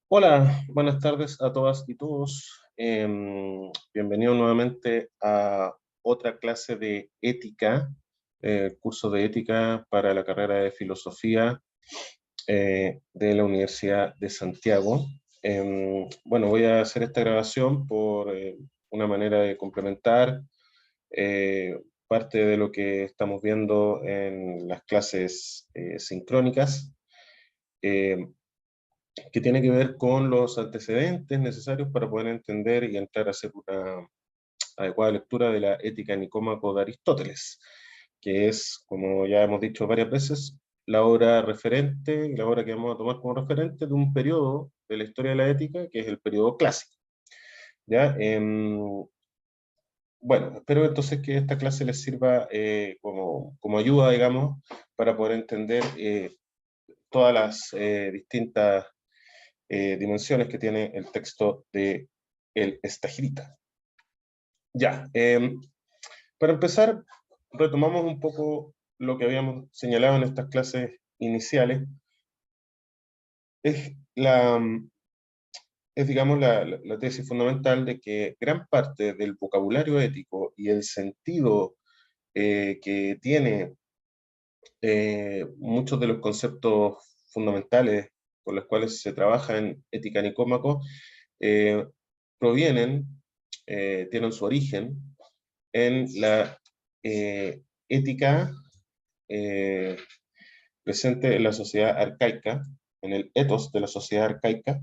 Hola, buenas tardes a todas y todos. Bienvenidos nuevamente a otra clase de ética, curso de ética para la carrera de filosofía de la Universidad de Santiago. Bueno, voy a hacer esta grabación por una manera de complementar parte de lo que estamos viendo en las clases sincrónicas. Que tiene que ver con los antecedentes necesarios para poder entender y entrar a hacer una adecuada lectura de la Ética Nicómaco de Aristóteles, que es, como ya hemos dicho varias veces, la obra referente, la obra que vamos a tomar como referente de un periodo de la historia de la ética, que es el periodo clásico. ¿Ya? Bueno, espero entonces que esta clase les sirva como ayuda, digamos, para poder entender todas las distintas dimensiones que tiene el texto de el Estagirita. Ya, para empezar, retomamos un poco lo que habíamos señalado en estas clases iniciales. Es digamos, la tesis fundamental de que gran parte del vocabulario ético y el sentido que tiene muchos de los conceptos fundamentales con los cuales se trabaja en Ética Nicómaco eh, provienen, tienen su origen en la ética presente en la sociedad arcaica, en el ethos de la sociedad arcaica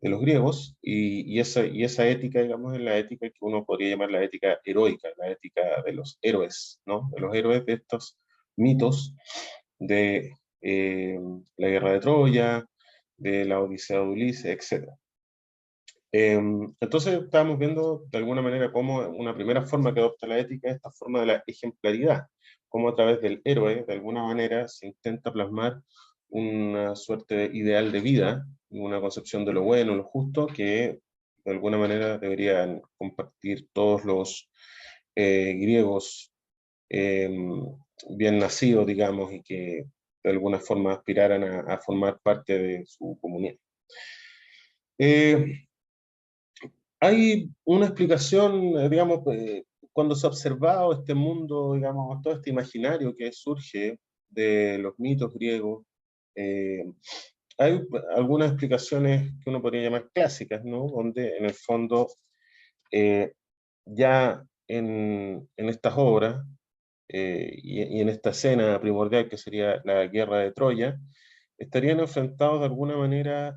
de los griegos, y esa ética, digamos, es la ética que uno podría llamar la ética heroica, la ética de los héroes, ¿no? De los héroes de estos mitos de la guerra de Troya, de la Odisea de Ulises, etc. Entonces estábamos viendo de alguna manera cómo una primera forma que adopta la ética es esta forma de la ejemplaridad, cómo a través del héroe, de alguna manera, se intenta plasmar una suerte de ideal de vida, una concepción de lo bueno, lo justo, que de alguna manera deberían compartir todos los griegos eh, bien nacidos, digamos, y que de alguna forma aspiraran a formar parte de su comunidad. Hay una explicación, digamos, cuando se ha observado este mundo, digamos, todo este imaginario que surge de los mitos griegos, eh, hay algunas explicaciones que uno podría llamar clásicas, ¿no? Donde en el fondo eh, ya en estas obras y en esta escena primordial que sería la guerra de Troya, estarían enfrentados de alguna manera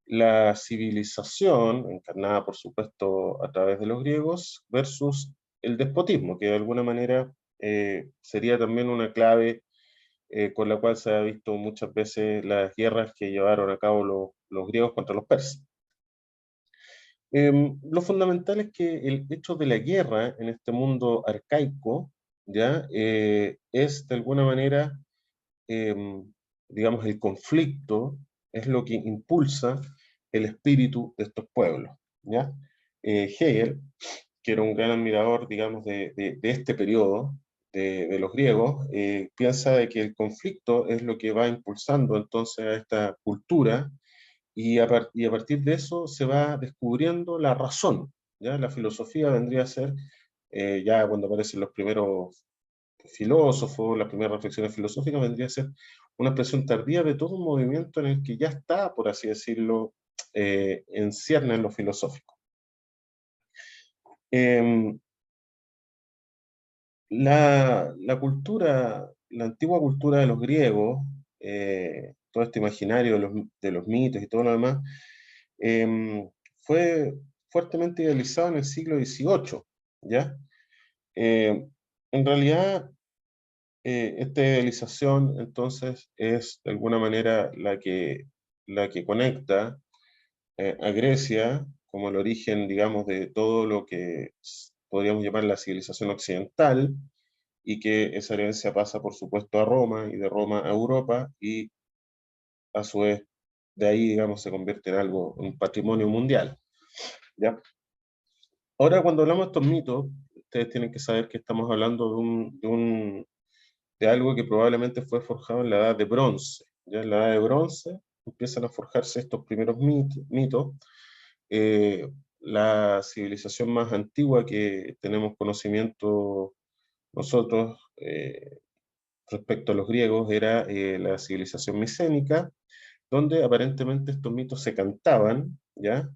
la civilización, encarnada por supuesto a través de los griegos, versus el despotismo, que de alguna manera sería también una clave con la cual se ha visto muchas veces las guerras que llevaron a cabo los griegos contra los persas. Lo fundamental es que el hecho de la guerra en este mundo arcaico, ¿ya? Es de alguna manera, digamos, el conflicto es lo que impulsa el espíritu de estos pueblos, ¿ya? Hegel, que era un gran admirador, digamos, de este periodo de los griegos, piensa de que el conflicto es lo que va impulsando entonces a esta cultura y a partir de eso se va descubriendo la razón, ¿ya? La filosofía vendría a ser, ya cuando aparecen los primeros filósofos, las primeras reflexiones filosóficas, vendría a ser una expresión tardía de todo un movimiento en el que ya está, por así decirlo, en cierne en lo filosófico. Eh, la cultura, la antigua cultura de los griegos, todo este imaginario de los mitos y todo lo demás, fue fuertemente idealizado en el siglo XVIII, ¿ya? En realidad, esta idealización entonces es de alguna manera la que conecta a Grecia como el origen, digamos, de todo lo que podríamos llamar la civilización occidental, y que esa herencia pasa, por supuesto, a Roma y de Roma a Europa, y a su vez de ahí, digamos, se convierte en algo, un patrimonio mundial, ¿ya? Ahora, cuando hablamos de estos mitos, ustedes tienen que saber que estamos hablando de de algo que probablemente fue forjado en la Edad de Bronce. Ya en la Edad de Bronce empiezan a forjarse estos primeros mitos. La civilización más antigua que tenemos conocimiento nosotros respecto a los griegos era la civilización micénica, donde aparentemente estos mitos se cantaban, ¿ya?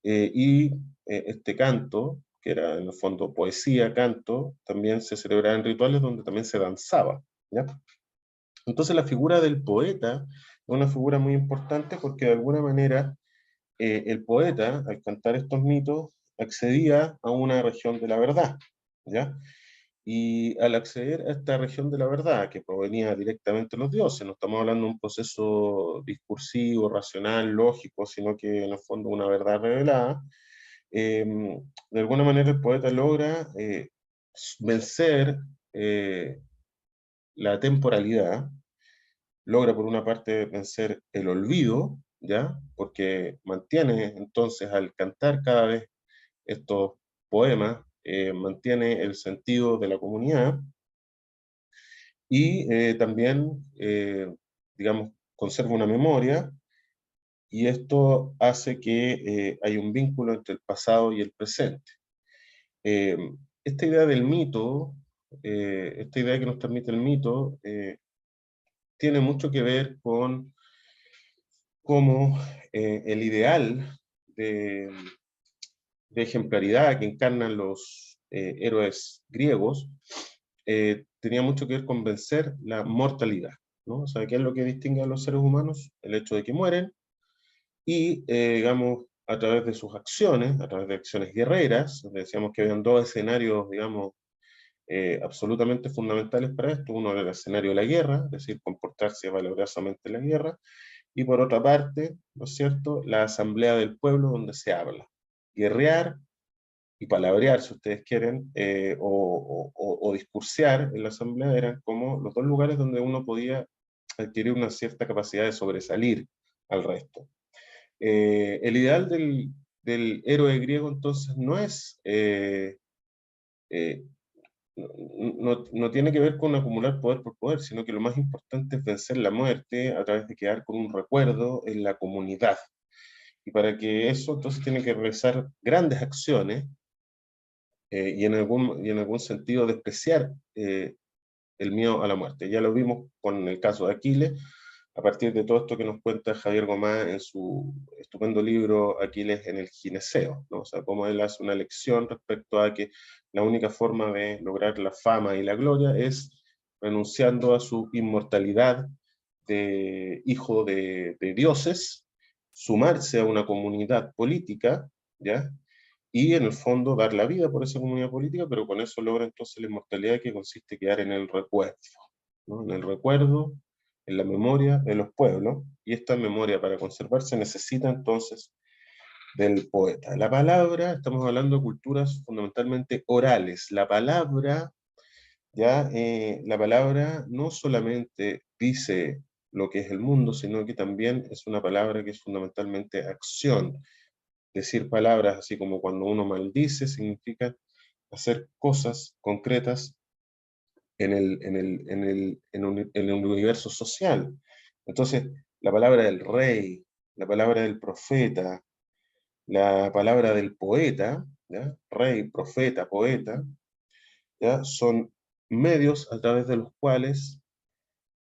Y este canto, que era en el fondo poesía, canto, también se celebraba en rituales donde también se danzaba, ¿ya? Entonces la figura del poeta es una figura muy importante porque de alguna manera el poeta, al cantar estos mitos, accedía a una región de la verdad, ¿ya? Y al acceder a esta región de la verdad, que provenía directamente de los dioses, no estamos hablando de un proceso discursivo, racional, lógico, sino que en el fondo una verdad revelada, de alguna manera el poeta logra vencer la temporalidad, logra por una parte vencer el olvido, ¿ya? Porque mantiene entonces al cantar cada vez estos poemas, mantiene el sentido de la comunidad y también, digamos, conserva una memoria y esto hace que hay un vínculo entre el pasado y el presente. Eh, esta idea del mito, esta idea que nos transmite el mito, tiene mucho que ver con cómo el ideal de ejemplaridad que encarnan los héroes griegos tenía mucho que ver con vencer la mortalidad, ¿no? O sea, ¿qué es lo que distingue a los seres humanos? El hecho de que mueren y, digamos, a través de sus acciones, a través de acciones guerreras, decíamos que habían dos escenarios, digamos, absolutamente fundamentales para esto. Uno era el escenario de la guerra, es decir, comportarse valorosamente en la guerra, y por otra parte, ¿no es cierto?, la asamblea del pueblo donde se habla. Guerrear y palabrear, si ustedes quieren, o discursear en la asamblea eran como los dos lugares donde uno podía adquirir una cierta capacidad de sobresalir al resto. El ideal del héroe griego entonces no es, eh, no tiene que ver con acumular poder por poder, sino que lo más importante es vencer la muerte a través de quedar con un recuerdo en la comunidad. Y para que eso entonces tiene que realizar grandes acciones y en algún sentido despreciar el miedo a la muerte. Ya lo vimos con el caso de Aquiles, a partir de todo esto que nos cuenta Javier Gomá en su estupendo libro Aquiles en el Gineceo, ¿no? O sea, cómo él hace una lección respecto a que la única forma de lograr la fama y la gloria es renunciando a su inmortalidad de hijo de dioses, sumarse a una comunidad política, ¿ya? Y en el fondo dar la vida por esa comunidad política, pero con eso logra entonces la inmortalidad que consiste en quedar en el recuerdo, ¿no? En el recuerdo, en la memoria de los pueblos, y esta memoria para conservarse necesita entonces del poeta. La palabra, estamos hablando de culturas fundamentalmente orales, la palabra, ya, la palabra no solamente dice lo que es el mundo, sino que también es una palabra que es fundamentalmente acción. Decir palabras así como cuando uno maldice significa hacer cosas concretas en el universo social. Entonces, la palabra del rey, la palabra del profeta, la palabra del poeta, ¿ya? Rey, profeta, poeta, ¿ya? Son medios a través de los cuales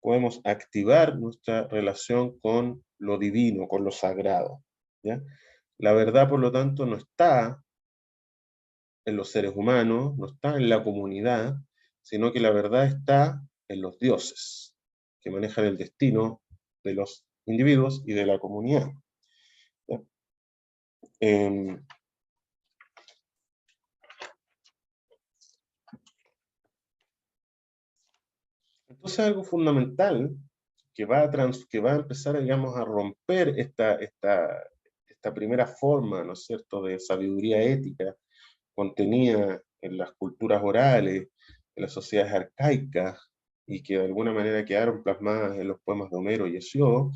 podemos activar nuestra relación con lo divino, con lo sagrado, ¿ya? La verdad, por lo tanto, no está en los seres humanos, no está en la comunidad, sino que la verdad está en los dioses, que manejan el destino de los individuos y de la comunidad. Eh, entonces algo fundamental que va a empezar, digamos, a romper esta primera forma, ¿no es cierto?, de sabiduría ética contenida en las culturas orales, en las sociedades arcaicas, y que de alguna manera quedaron plasmadas en los poemas de Homero y Hesíodo,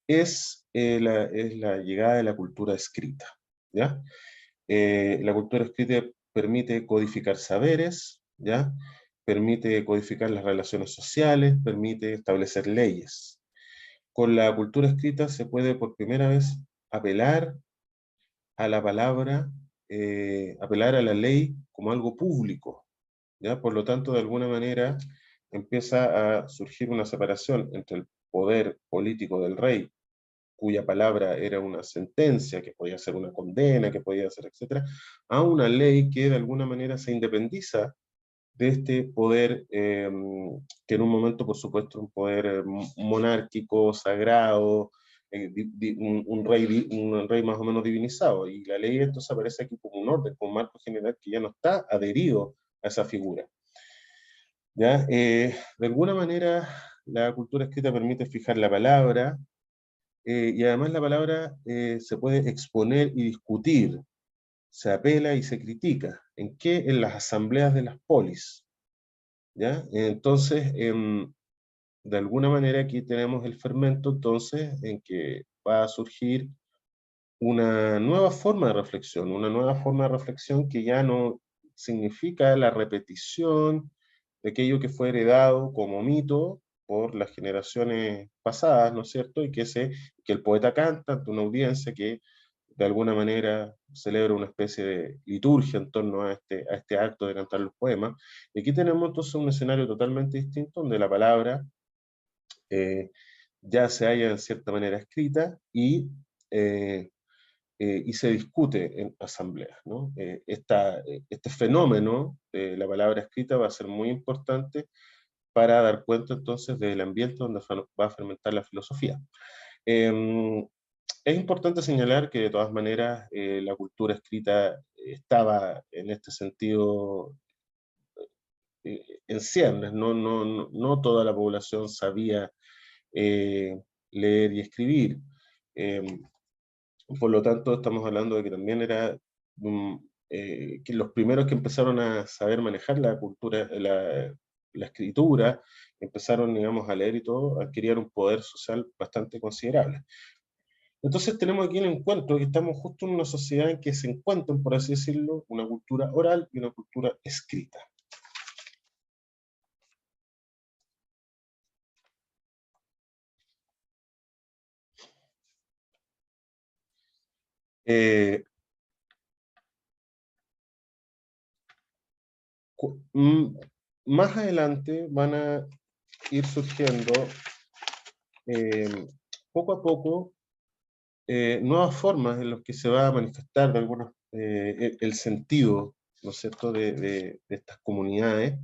es la llegada de la cultura escrita, ¿ya? La cultura escrita permite codificar saberes, ¿ya? permite codificar las relaciones sociales, permite establecer leyes. Con la cultura escrita se puede por primera vez apelar a la palabra, apelar a la ley como algo público, ¿ya? Por lo tanto, de alguna manera, empieza a surgir una separación entre el poder político del rey, cuya palabra era una sentencia, que podía ser una condena, que podía ser, etcétera, a una ley que de alguna manera se independiza de este poder, que en un momento, por supuesto, un poder monárquico, sagrado, un rey más o menos divinizado. Y la ley entonces aparece aquí como un orden, como un marco general que ya no está adherido a esa figura. ¿Ya? De alguna manera, la cultura escrita permite fijar la palabra, y además la palabra se puede exponer y discutir, se apela y se critica. ¿En qué? En las asambleas de las polis. ¿Ya? Entonces, de alguna manera aquí tenemos el fermento, entonces, en que va a surgir una nueva forma de reflexión, una nueva forma de reflexión que ya no significa la repetición de aquello que fue heredado como mito por las generaciones pasadas, ¿no es cierto? Y que el poeta canta ante una audiencia que de alguna manera celebra una especie de liturgia en torno a este acto de cantar los poemas. Y aquí tenemos entonces un escenario totalmente distinto, donde la palabra eh, ya se halla en cierta manera escrita y se discute en asambleas, ¿no? Este fenómeno de la palabra escrita va a ser muy importante para dar cuenta entonces del ambiente donde va a fermentar la filosofía. Es importante señalar que de todas maneras la cultura escrita estaba en este sentido en ciernes, no toda la población sabía leer y escribir. Eh, por lo tanto, estamos hablando de que también era que los primeros que empezaron a saber manejar la cultura, la escritura, empezaron, digamos, a leer y todo, adquirían un poder social bastante considerable. Entonces tenemos aquí el encuentro, que estamos justo en una sociedad en que se encuentran, por así decirlo, una cultura oral y una cultura escrita. Eh, Más adelante van a ir surgiendo poco a poco nuevas formas en las que se va a manifestar de alguna, el sentido, ¿no es cierto?, de estas comunidades.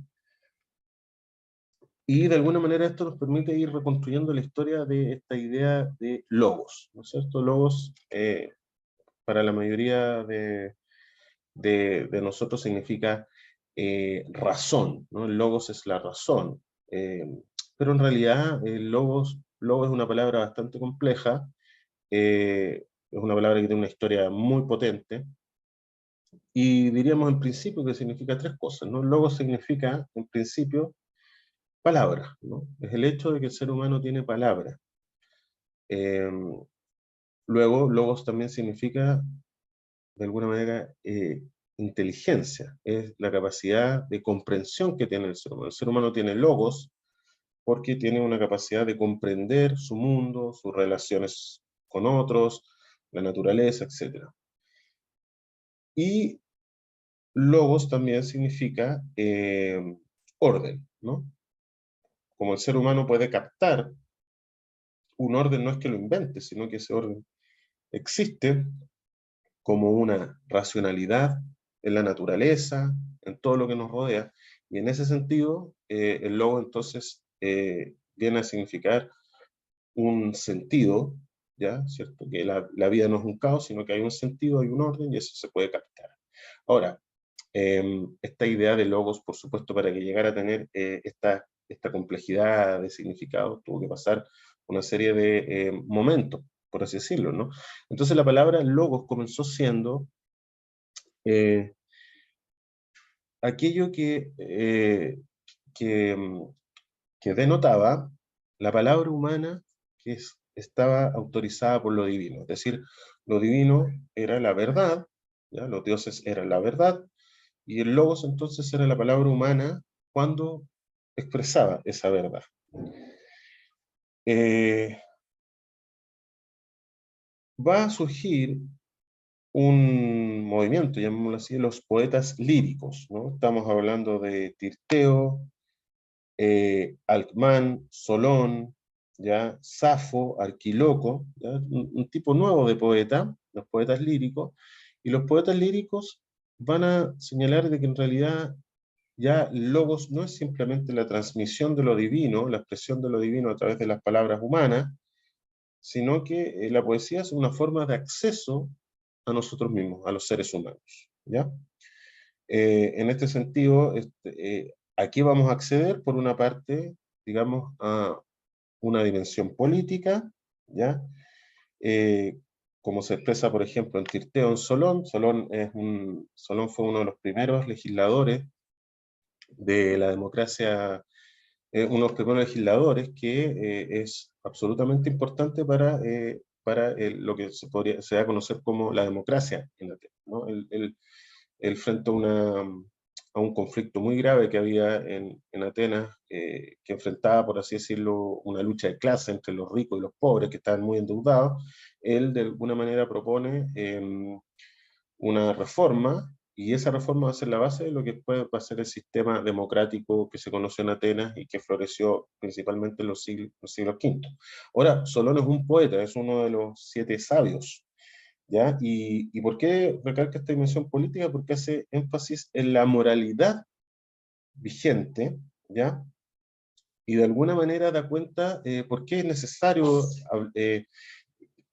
Y de alguna manera esto nos permite ir reconstruyendo la historia de esta idea de logos, ¿no es cierto? Logos, para la mayoría de nosotros significa razón, ¿no? El logos es la razón. Pero en realidad el logos es una palabra bastante compleja, es una palabra que tiene una historia muy potente, y diríamos en principio que significa tres cosas, ¿no? Logos significa, en principio, palabra, ¿no? Es el hecho de que el ser humano tiene palabra. Eh, Luego, logos también significa, de alguna manera, inteligencia, es la capacidad de comprensión que tiene el ser humano. El ser humano tiene logos porque tiene una capacidad de comprender su mundo, sus relaciones con otros, la naturaleza, etc. Y logos también significa orden, ¿no? Como el ser humano puede captar un orden, no es que lo invente, sino que ese orden existe como una racionalidad en la naturaleza, en todo lo que nos rodea, y en ese sentido, el logo entonces viene a significar un sentido, ¿ya? ¿Cierto? Que la vida no es un caos, sino que hay un sentido, hay un orden, y eso se puede captar. Ahora, esta idea de logos, por supuesto, para que llegara a tener esta complejidad de significado, tuvo que pasar una serie de momentos, por así decirlo, ¿no? Entonces la palabra logos comenzó siendo eh, aquello que, mm, que denotaba la palabra humana estaba autorizada por lo divino. Es decir, lo divino era la verdad, ¿ya? Los dioses eran la verdad, y el logos entonces era la palabra humana cuando expresaba esa verdad. Va a surgir un movimiento, llamémoslo así, los poetas líricos, ¿no? Estamos hablando de Tirteo, Alcmán, Solón, ¿ya? Safo, Arquiloco, ¿ya? Un tipo nuevo de poeta, los poetas líricos, y los poetas líricos van a señalar de que en realidad ya logos no es simplemente la transmisión de lo divino, la expresión de lo divino a través de las palabras humanas, sino que la poesía es una forma de acceso a nosotros mismos, a los seres humanos, ¿ya? En este sentido, aquí vamos a acceder, por una parte, digamos, a una dimensión política, ¿ya? Eh, como se expresa, por ejemplo, en Tirteo, en Solón. Solón fue uno de los primeros legisladores de la democracia, uno de los primeros legisladores que es absolutamente importante para lo que se da a conocer como la democracia en Atenas, ¿no? Él frente a un conflicto muy grave que había en Atenas, que enfrentaba, por así decirlo, una lucha de clase entre los ricos y los pobres que estaban muy endeudados, él de alguna manera propone una reforma, y esa reforma va a ser la base de lo que después va a ser el sistema democrático que se conoció en Atenas y que floreció principalmente en los siglos V. Ahora, Solón es un poeta, es uno de los 7 sabios, ¿ya? ¿Y por qué recalca esta dimensión política? Porque hace énfasis en la moralidad vigente, ¿ya? Y de alguna manera da cuenta por qué es necesario eh,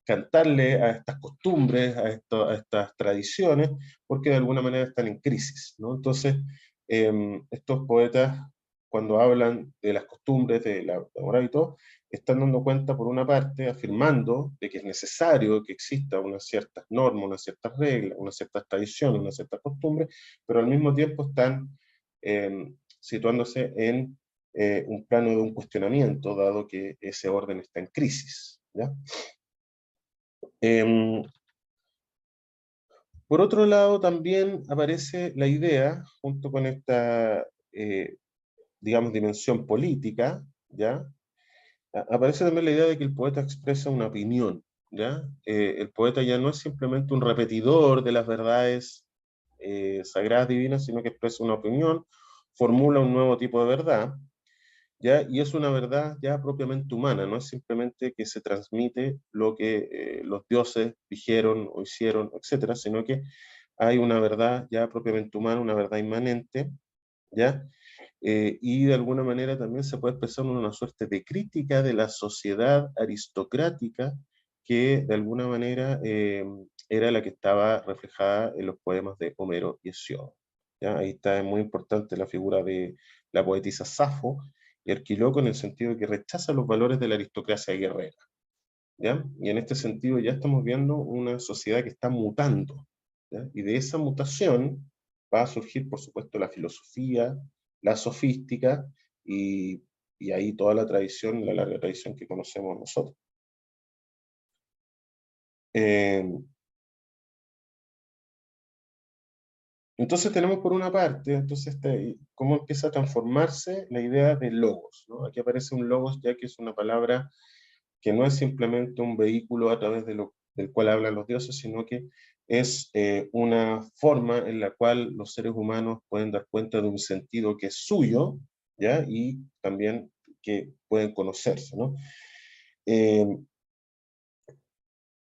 cantarle a estas costumbres, a estas tradiciones, porque de alguna manera están en crisis, ¿no? Entonces, estos poetas, cuando hablan de las costumbres, de la moral y todo, están dando cuenta, por una parte, afirmando de que es necesario que exista unas ciertas normas, unas ciertas reglas, unas ciertas tradiciones, unas ciertas costumbres, pero al mismo tiempo están situándose en un plano de un cuestionamiento, dado que ese orden está en crisis, ¿ya? Eh, por otro lado, también aparece la idea, junto con esta, digamos, dimensión política, ¿ya? Aparece también la idea de que el poeta expresa una opinión, ¿ya? El poeta ya no es simplemente un repetidor de las verdades sagradas divinas, sino que expresa una opinión, formula un nuevo tipo de verdad, ¿ya? Y es una verdad ya propiamente humana, no es simplemente que se transmite lo que los dioses dijeron o hicieron, etcétera, sino que hay una verdad ya propiamente humana, una verdad inmanente, ¿ya? Y de alguna manera también se puede expresar una suerte de crítica de la sociedad aristocrática que de alguna manera era la que estaba reflejada en los poemas de Homero y Hesíodo, ¿ya? Ahí está muy importante la figura de la poetisa Safo y Arquiloco, en el sentido de que rechaza los valores de la aristocracia guerrera, ¿ya? Y en este sentido ya estamos viendo una sociedad que está mutando, ¿ya? Y de esa mutación va a surgir, por supuesto, la filosofía, la sofística y, y ahí toda la tradición, la larga tradición que conocemos nosotros. Eh, entonces tenemos por una parte, entonces, cómo empieza a transformarse la idea de logos, ¿no? Aquí aparece un logos ya que es una palabra que no es simplemente un vehículo a través del cual hablan los dioses, sino que es una forma en la cual los seres humanos pueden dar cuenta de un sentido que es suyo, ¿ya? Y también que pueden conocerse, ¿no? Eh,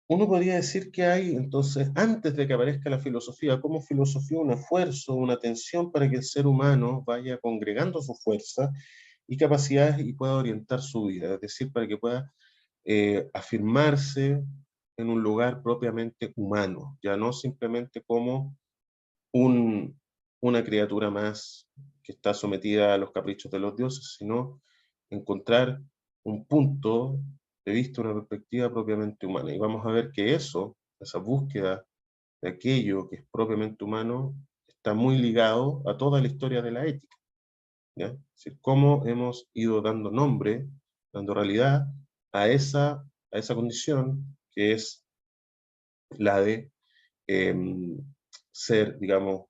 Uno podría decir que hay, entonces, antes de que aparezca la filosofía, como filosofía, un esfuerzo, una tensión para que el ser humano vaya congregando su fuerza y capacidades y pueda orientar su vida, es decir, para que pueda afirmarse en un lugar propiamente humano, ya no simplemente como un, una criatura más que está sometida a los caprichos de los dioses, sino encontrar un punto de vista, una perspectiva propiamente humana. Y vamos a ver que eso, esa búsqueda de aquello que es propiamente humano, está muy ligado a toda la historia de la ética, ¿ya? Es decir, cómo hemos ido dando nombre, dando realidad a esa condición que es la de eh, ser, digamos,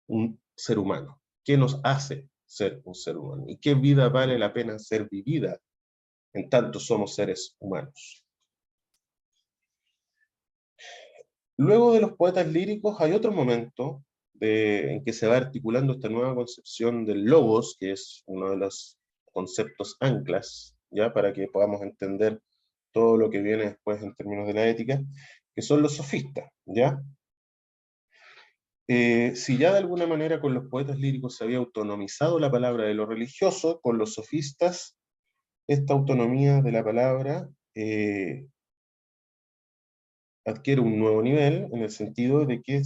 un ser humano. qué nos hace ser un ser humano y qué vida vale la pena ser vivida en tanto somos seres humanos. Luego de los poetas líricos hay otro momento en que se va articulando esta nueva concepción del logos, que es uno de los conceptos anclas, ¿ya? Para que podamos entender todo lo que viene después en términos de la ética, que son los sofistas, ¿ya? Si ya de alguna manera con los poetas líricos se había autonomizado la palabra de lo religioso, con los sofistas esta autonomía de la palabra adquiere un nuevo nivel en el sentido de que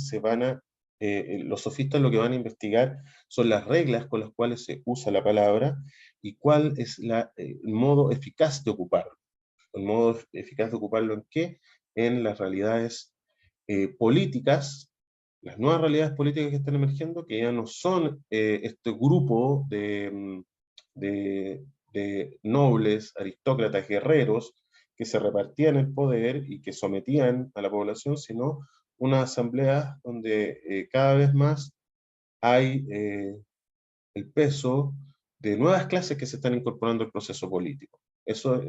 los sofistas lo que van a investigar son las reglas con las cuales se usa la palabra y cuál es el modo eficaz de ocuparlo. ¿El modo eficaz de ocuparlo en qué? En las realidades políticas, las nuevas realidades políticas que están emergiendo, que ya no son este grupo de nobles, aristócratas, guerreros, que se repartían el poder y que sometían a la población, sino unas asambleas donde cada vez más hay el peso de nuevas clases que se están incorporando al proceso político. Esa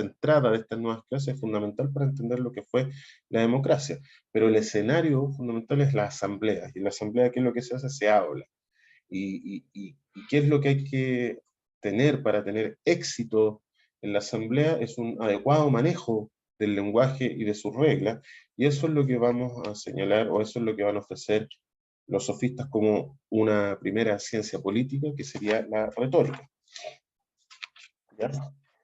entrada de estas nuevas clases es fundamental para entender lo que fue la democracia. Pero el escenario fundamental es la asamblea. Y en la asamblea, ¿qué es lo que se hace? Se habla. Y qué es lo que hay que tener para tener éxito en la asamblea es un adecuado manejo del lenguaje y de sus reglas, y eso es lo que vamos a señalar, o eso es lo que van a ofrecer los sofistas como una primera ciencia política, que sería la retórica. ¿Ya?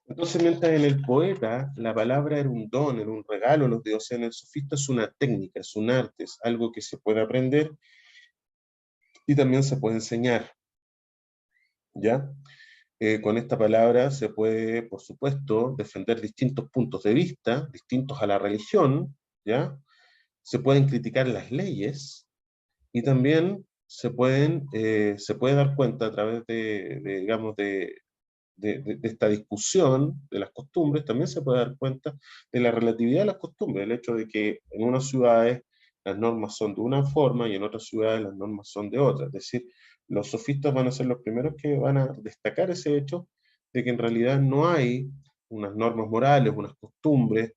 Entonces, mientras en el poeta la palabra era un don, era un regalo a los dioses, en el sofista es una técnica, es un arte, es algo que se puede aprender y también se puede enseñar. ¿Ya? Con esta palabra se puede, por supuesto, defender distintos puntos de vista, distintos a la religión, ¿ya? Se pueden criticar las leyes y también se puede dar cuenta a través digamos, de esta discusión de las costumbres, también se puede dar cuenta de la relatividad de las costumbres, el hecho de que en unas ciudades las normas son de una forma y en otras ciudades las normas son de otra. Es decir, los sofistas van a ser los primeros que van a destacar ese hecho de que en realidad no hay unas normas morales, unas costumbres,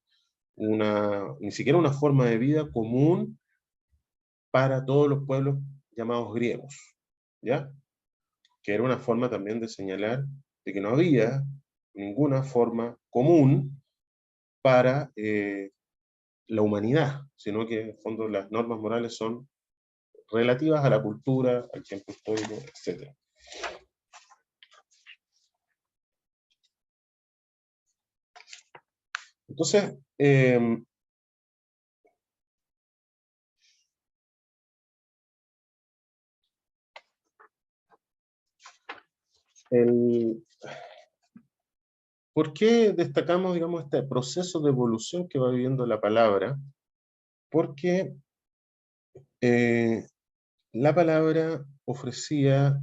ni siquiera una forma de vida común para todos los pueblos llamados griegos, ¿ya? Que era una forma también de señalar de que no había ninguna forma común para la humanidad, sino que en el fondo las normas morales son relativas a la cultura, al tiempo histórico, etc. Entonces, ¿por qué destacamos, digamos, este proceso de evolución que va viviendo la palabra? Porque la palabra ofrecía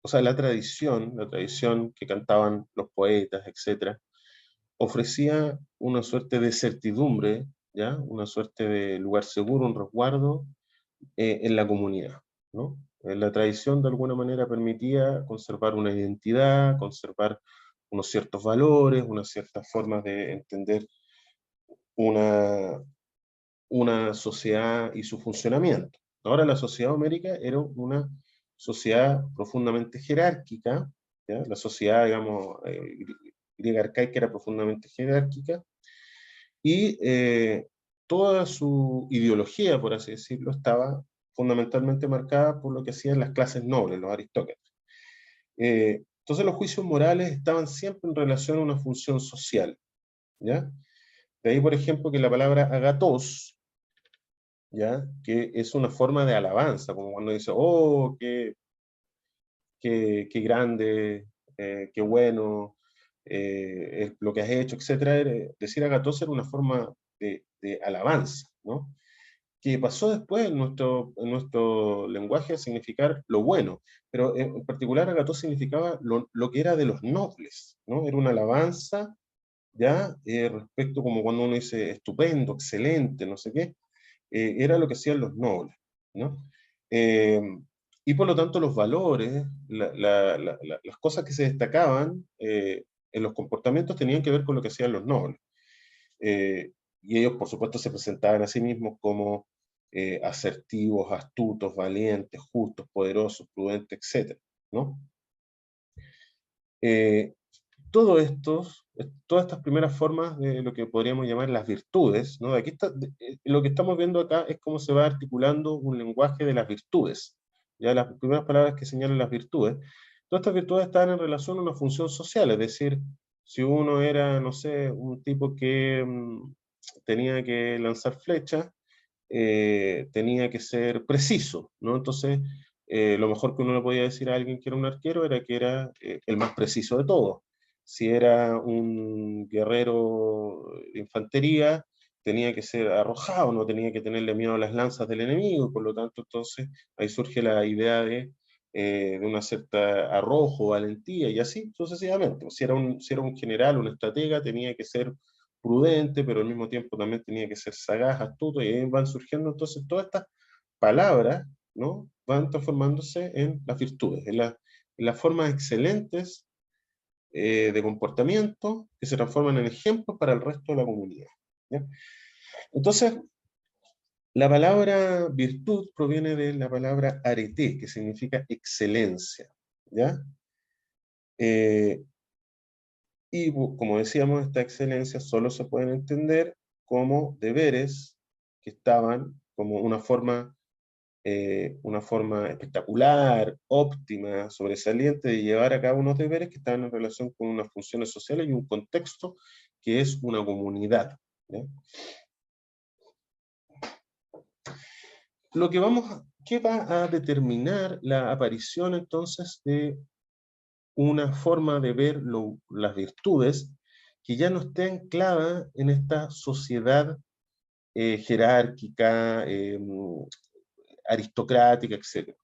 o sea, la tradición que cantaban los poetas, etcétera, ofrecía una suerte de certidumbre, ¿ya? Una suerte de lugar seguro, un resguardo en la comunidad, ¿no? La tradición de alguna manera permitía conservar una identidad, conservar unos ciertos valores, unas ciertas formas de entender una, una sociedad y su funcionamiento. Ahora la sociedad homérica era una sociedad profundamente jerárquica, ¿ya? La sociedad, digamos, griega arcaica era profundamente jerárquica, y toda su ideología, por así decirlo, estaba fundamentalmente marcada por lo que hacían las clases nobles, los aristócratas. Entonces los juicios morales estaban siempre en relación a una función social, ¿ya? De ahí, por ejemplo, que la palabra agatos, ¿ya? Que es una forma de alabanza, como cuando dice, oh, qué grande, qué bueno, lo que has hecho, etc. Decir agatos era una forma de alabanza, ¿no? Que pasó después en nuestro lenguaje a significar lo bueno, pero en particular agatos significaba lo que era de los nobles, ¿no? Era una alabanza, ¿ya? Respecto como cuando uno dice estupendo, excelente, no sé qué, era lo que hacían los nobles, ¿no? Y por lo tanto los valores, las cosas que se destacaban en los comportamientos tenían que ver con lo que hacían los nobles. Y ellos, por supuesto, se presentaban a sí mismos como asertivos, astutos, valientes, justos, poderosos, prudentes, etc., ¿no? Todo estos, todas estas primeras formas de lo que podríamos llamar las virtudes, ¿no? Aquí está, lo que estamos viendo acá es cómo se va articulando un lenguaje de las virtudes. Ya las primeras palabras que señalan las virtudes. Todas estas virtudes están en relación a una función social, es decir, si uno era, no sé, un tipo que tenía que lanzar flechas, tenía que ser preciso, ¿no? Entonces, lo mejor que uno le podía decir a alguien que era un arquero era que era el más preciso de todos. Si era un guerrero de infantería, tenía que ser arrojado, no tenía que tenerle miedo a las lanzas del enemigo, y por lo tanto, entonces, ahí surge la idea de una cierta arrojo, valentía, y así sucesivamente. Si era un general, un estratega, tenía que ser prudente, pero al mismo tiempo también tenía que ser sagaz, astuto, y ahí van surgiendo entonces todas estas palabras, ¿no? Van transformándose en las virtudes, en las formas excelentes de comportamiento que se transforman en ejemplos para el resto de la comunidad. ¿Ya? Entonces, la palabra virtud proviene de la palabra arete, que significa excelencia. ¿Ya? Y como decíamos, esta excelencia solo se pueden entender como deberes que estaban como una forma espectacular, óptima, sobresaliente de llevar a cabo unos deberes que estaban en relación con unas funciones sociales y un contexto que es una comunidad. ¿Ya? ¿Qué va a determinar la aparición entonces de una forma de ver las virtudes que ya no esté anclada en esta sociedad jerárquica, aristocrática, etc.?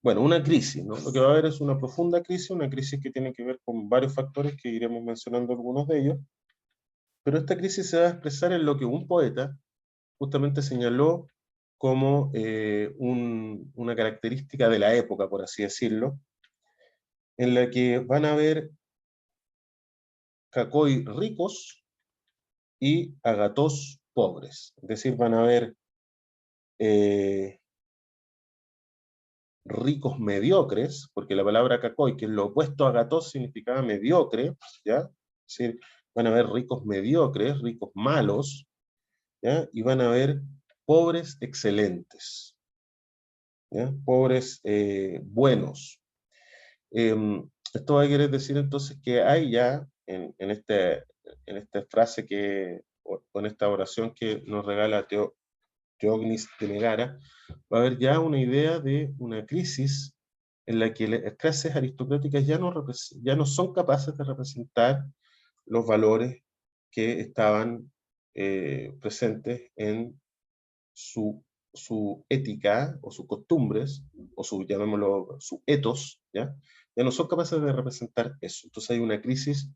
Bueno, una crisis, ¿no? Lo que va a haber es una profunda crisis, una crisis que tiene que ver con varios factores que iremos mencionando algunos de ellos, pero esta crisis se va a expresar en lo que un poeta justamente señaló como una característica de la época, por así decirlo, en la que van a haber Cacoy ricos y Agatos pobres. Es decir, van a haber eh, ricos mediocres, porque la palabra Cacoy, que es lo opuesto a Agatos, significaba mediocre, ¿ya? Es decir, van a haber ricos mediocres, ricos malos, ¿ya? Y van a haber pobres excelentes, ¿ya? Pobres buenos. Esto va a querer decir entonces que hay ya en esta frase o en esta oración que nos regala Teognis de Megara, va a haber ya una idea de una crisis en la que las clases aristocráticas ya no son capaces de representar los valores que estaban presentes en su, su ética o sus costumbres, o llamémoslo, su ethos, ¿ya? Ya no son capaces de representar eso. Entonces hay una crisis,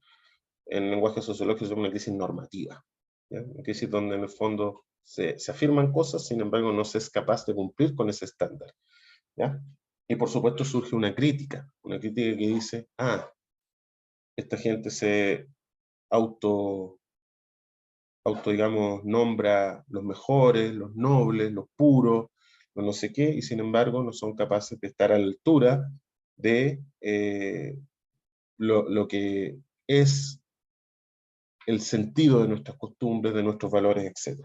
en lenguaje sociológico se llama una crisis normativa, ¿ya? Una crisis donde en el fondo se afirman cosas, sin embargo no se es capaz de cumplir con ese estándar, ¿ya? Y por supuesto surge una crítica que dice, esta gente se auto, digamos, nombra los mejores, los nobles, los puros, los no sé qué, y sin embargo no son capaces de estar a la altura de lo que es el sentido de nuestras costumbres, de nuestros valores, etc.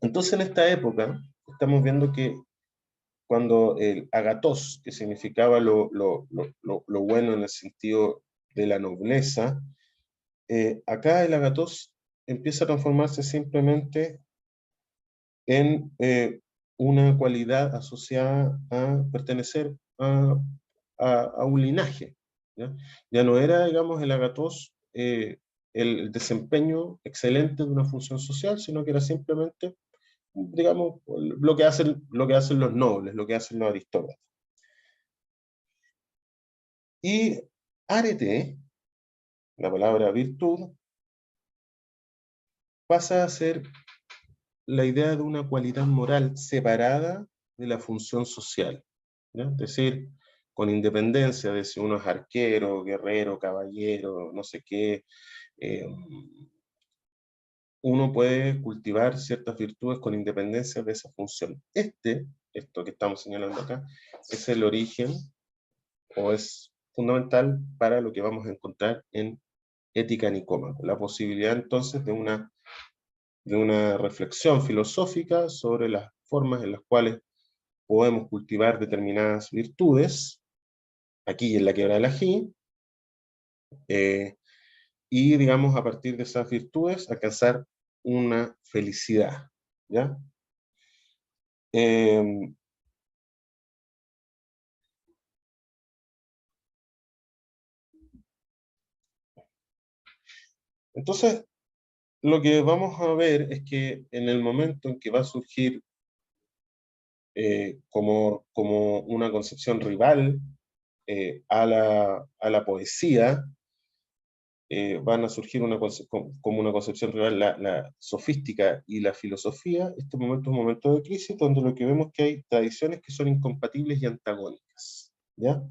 Entonces en esta época estamos viendo que cuando el agatos, que significaba lo bueno en el sentido de la nobleza, acá el agatos empieza a transformarse simplemente en una cualidad asociada a pertenecer a un linaje. ¿Ya? Ya no era, digamos, el agatos el desempeño excelente de una función social, sino que era simplemente, digamos, lo que hacen los nobles, lo que hacen los aristócratas. Y arete, la palabra virtud, pasa a ser la idea de una cualidad moral separada de la función social, ¿ya? Es decir, con independencia de si uno es arquero, guerrero, caballero, no sé qué, eh, uno puede cultivar ciertas virtudes con independencia de esa función. Esto que estamos señalando acá, es el origen o es fundamental para lo que vamos a encontrar en Ética Nicómaco, la posibilidad entonces de una reflexión filosófica sobre las formas en las cuales podemos cultivar determinadas virtudes, aquí en la Quiebra del Ají, y digamos a partir de esas virtudes alcanzar una felicidad, ¿ya? Eh, entonces, lo que vamos a ver es que en el momento en que va a surgir como una concepción rival a la poesía, van a surgir como una concepción rival la sofística y la filosofía. Este momento es un momento de crisis donde lo que vemos es que hay tradiciones que son incompatibles y antagónicas, ¿ya?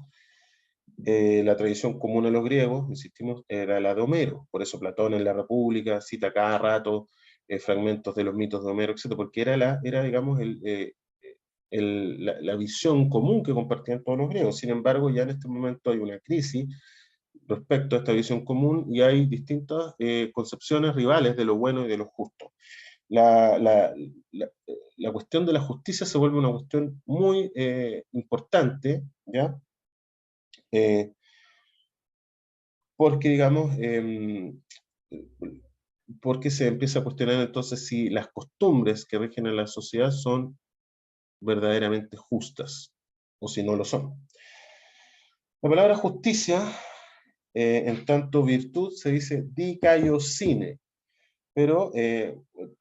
La tradición común a los griegos, insistimos, era la de Homero. Por eso Platón en la República cita cada rato fragmentos de los mitos de Homero, etc., porque era digamos, la visión común que compartían todos los griegos. Sin embargo, ya en este momento hay una crisis respecto a esta visión común y hay distintas concepciones rivales de lo bueno y de lo justo. La, la, la, la cuestión de la justicia se vuelve una cuestión muy importante, ¿ya? Eh, porque, digamos, porque se empieza a cuestionar entonces si las costumbres que rigen a la sociedad son verdaderamente justas o si no lo son. La palabra justicia, en tanto virtud, se dice dikaiosine, pero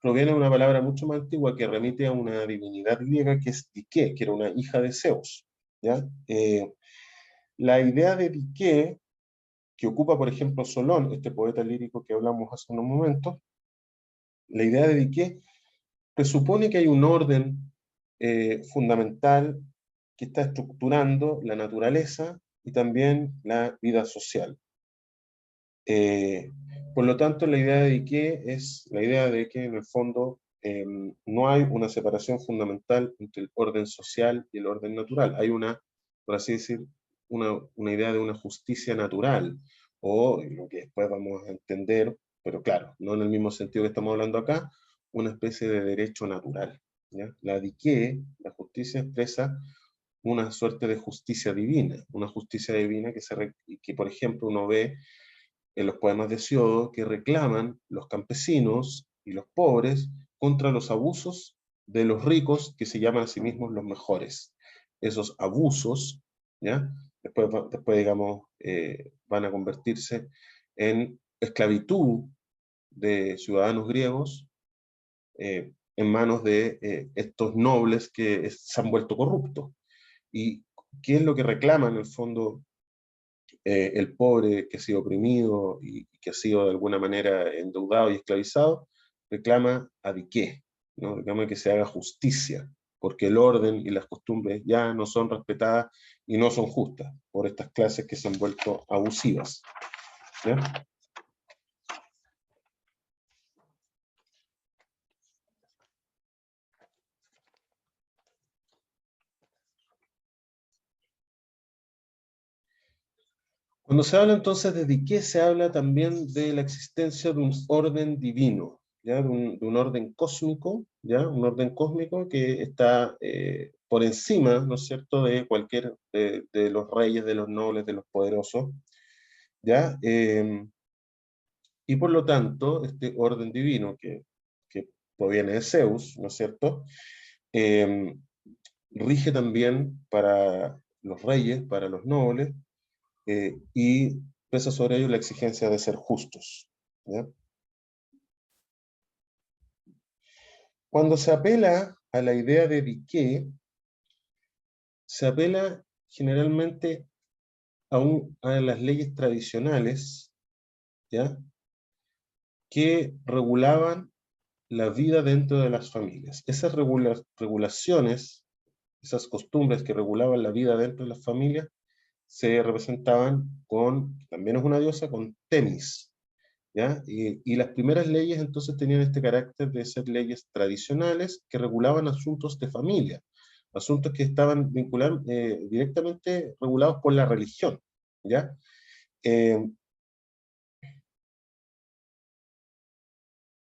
proviene de una palabra mucho más antigua que remite a una divinidad griega que es Dike, que era una hija de Zeus, ¿ya? La idea de Dike, que ocupa, por ejemplo, Solón, este poeta lírico que hablamos hace unos momentos, la idea de Dike presupone que hay un orden fundamental que está estructurando la naturaleza y también la vida social. Eh, por lo tanto, la idea de que es la idea de que en el fondo no hay una separación fundamental entre el orden social y el orden natural. Hay una, por así decir, una idea de una justicia natural, o lo que después vamos a entender, pero claro, no en el mismo sentido que estamos hablando acá, una especie de derecho natural, ¿ya? La dique, la justicia expresa una suerte de justicia divina, una justicia divina que por ejemplo, uno ve en los poemas de Siodo que reclaman los campesinos y los pobres contra los abusos de los ricos que se llaman a sí mismos los mejores. Esos abusos, ¿ya? Después digamos, van a convertirse en esclavitud de ciudadanos griegos en manos de estos nobles que se han vuelto corruptos. ¿Y qué es lo que reclama en el fondo el pobre que ha sido oprimido y que ha sido de alguna manera endeudado y esclavizado? Reclama a diqué, ¿no? Reclama que se haga justicia, porque el orden y las costumbres ya no son respetadas y no son justas por estas clases que se han vuelto abusivas, ¿ya? Cuando se habla entonces de diqué, se habla también de la existencia de un orden divino, ¿ya? De un orden cósmico, ¿ya? Un orden cósmico que está por encima, ¿no es cierto?, de cualquier de los reyes, de los nobles, de los poderosos, ¿ya? Y por lo tanto, este orden divino que proviene de Zeus, ¿no es cierto?, eh, rige también para los reyes, para los nobles, y pesa sobre ellos la exigencia de ser justos, ¿ya? Cuando se apela a la idea de diqué, se apela generalmente a las leyes tradicionales, ¿ya? Que regulaban la vida dentro de las familias. Esas regulaciones esas costumbres que regulaban la vida dentro de las familias, se representaban con, también es una diosa, con Temis, ¿ya? Y las primeras leyes entonces tenían este carácter de ser leyes tradicionales que regulaban asuntos de familia, asuntos que estaban vinculados, directamente regulados por la religión, ¿ya? Eh,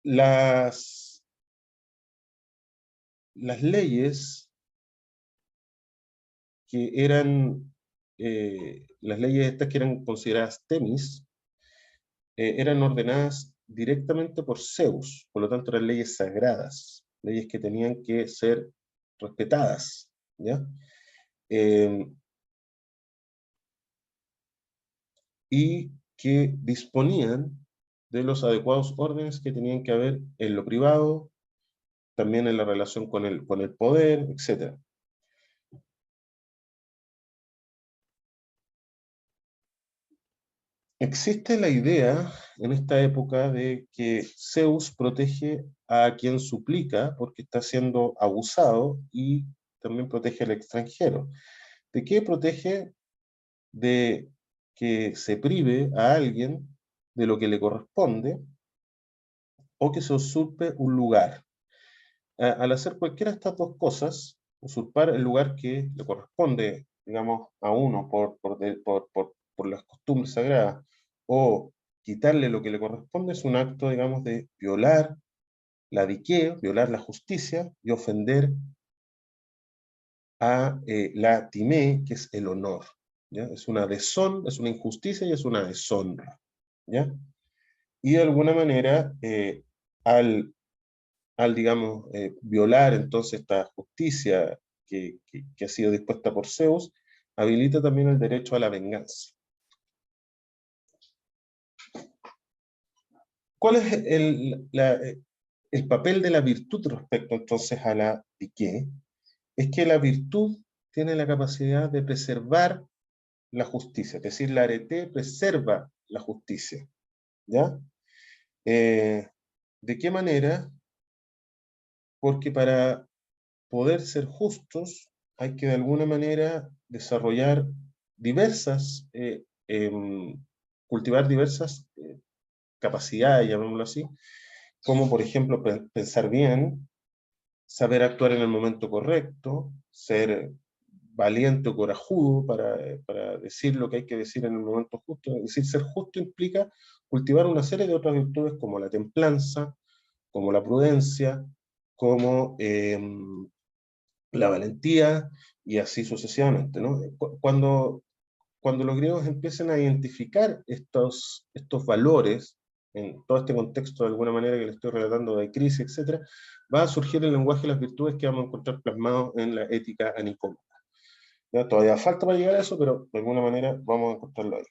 las, las leyes que eran, las leyes estas que eran consideradas temis, eran ordenadas directamente por Zeus, por lo tanto eran leyes sagradas, leyes que tenían que ser respetadas, ¿ya? Eh, y que disponían de los adecuados órdenes que tenían que haber en lo privado, también en la relación con el poder, etc. Existe la idea en esta época de que Zeus protege a quien suplica porque está siendo abusado y también protege al extranjero. ¿De qué protege? De que se prive a alguien de lo que le corresponde o que se usurpe un lugar. Al hacer cualquiera de estas dos cosas, usurpar el lugar que le corresponde, digamos, a uno por las costumbres sagradas, o quitarle lo que le corresponde, es un acto, digamos, de violar la diqueo, violar la justicia y ofender a la timé, que es el honor. ¿Ya? Es una deshonra, es una injusticia y es una deshonra. ¿Ya? Y de alguna manera, al digamos, violar entonces esta justicia que ha sido dispuesta por Zeus, habilita también el derecho a la venganza. ¿Cuál es el papel de la virtud respecto entonces a la psique? Es que la virtud tiene la capacidad de preservar la justicia, es decir, la arete preserva la justicia. ¿Ya? ¿De qué manera? Porque para poder ser justos hay que de alguna manera desarrollar diversas, cultivar diversas capacidades, llamémoslo así, como por ejemplo pensar bien, saber actuar en el momento correcto, ser valiente o corajudo para decir lo que hay que decir en el momento justo. Es decir, ser justo implica cultivar una serie de otras virtudes como la templanza, como la prudencia, como la valentía y así sucesivamente, ¿no? Cuando los griegos empiezan a identificar estos valores en todo este contexto de alguna manera que le estoy relatando de crisis, etc., va a surgir el lenguaje de las virtudes que vamos a encontrar plasmados en la ética anicómica. ¿Ya? Todavía falta para llegar a eso, pero de alguna manera vamos a encontrarlo ahí.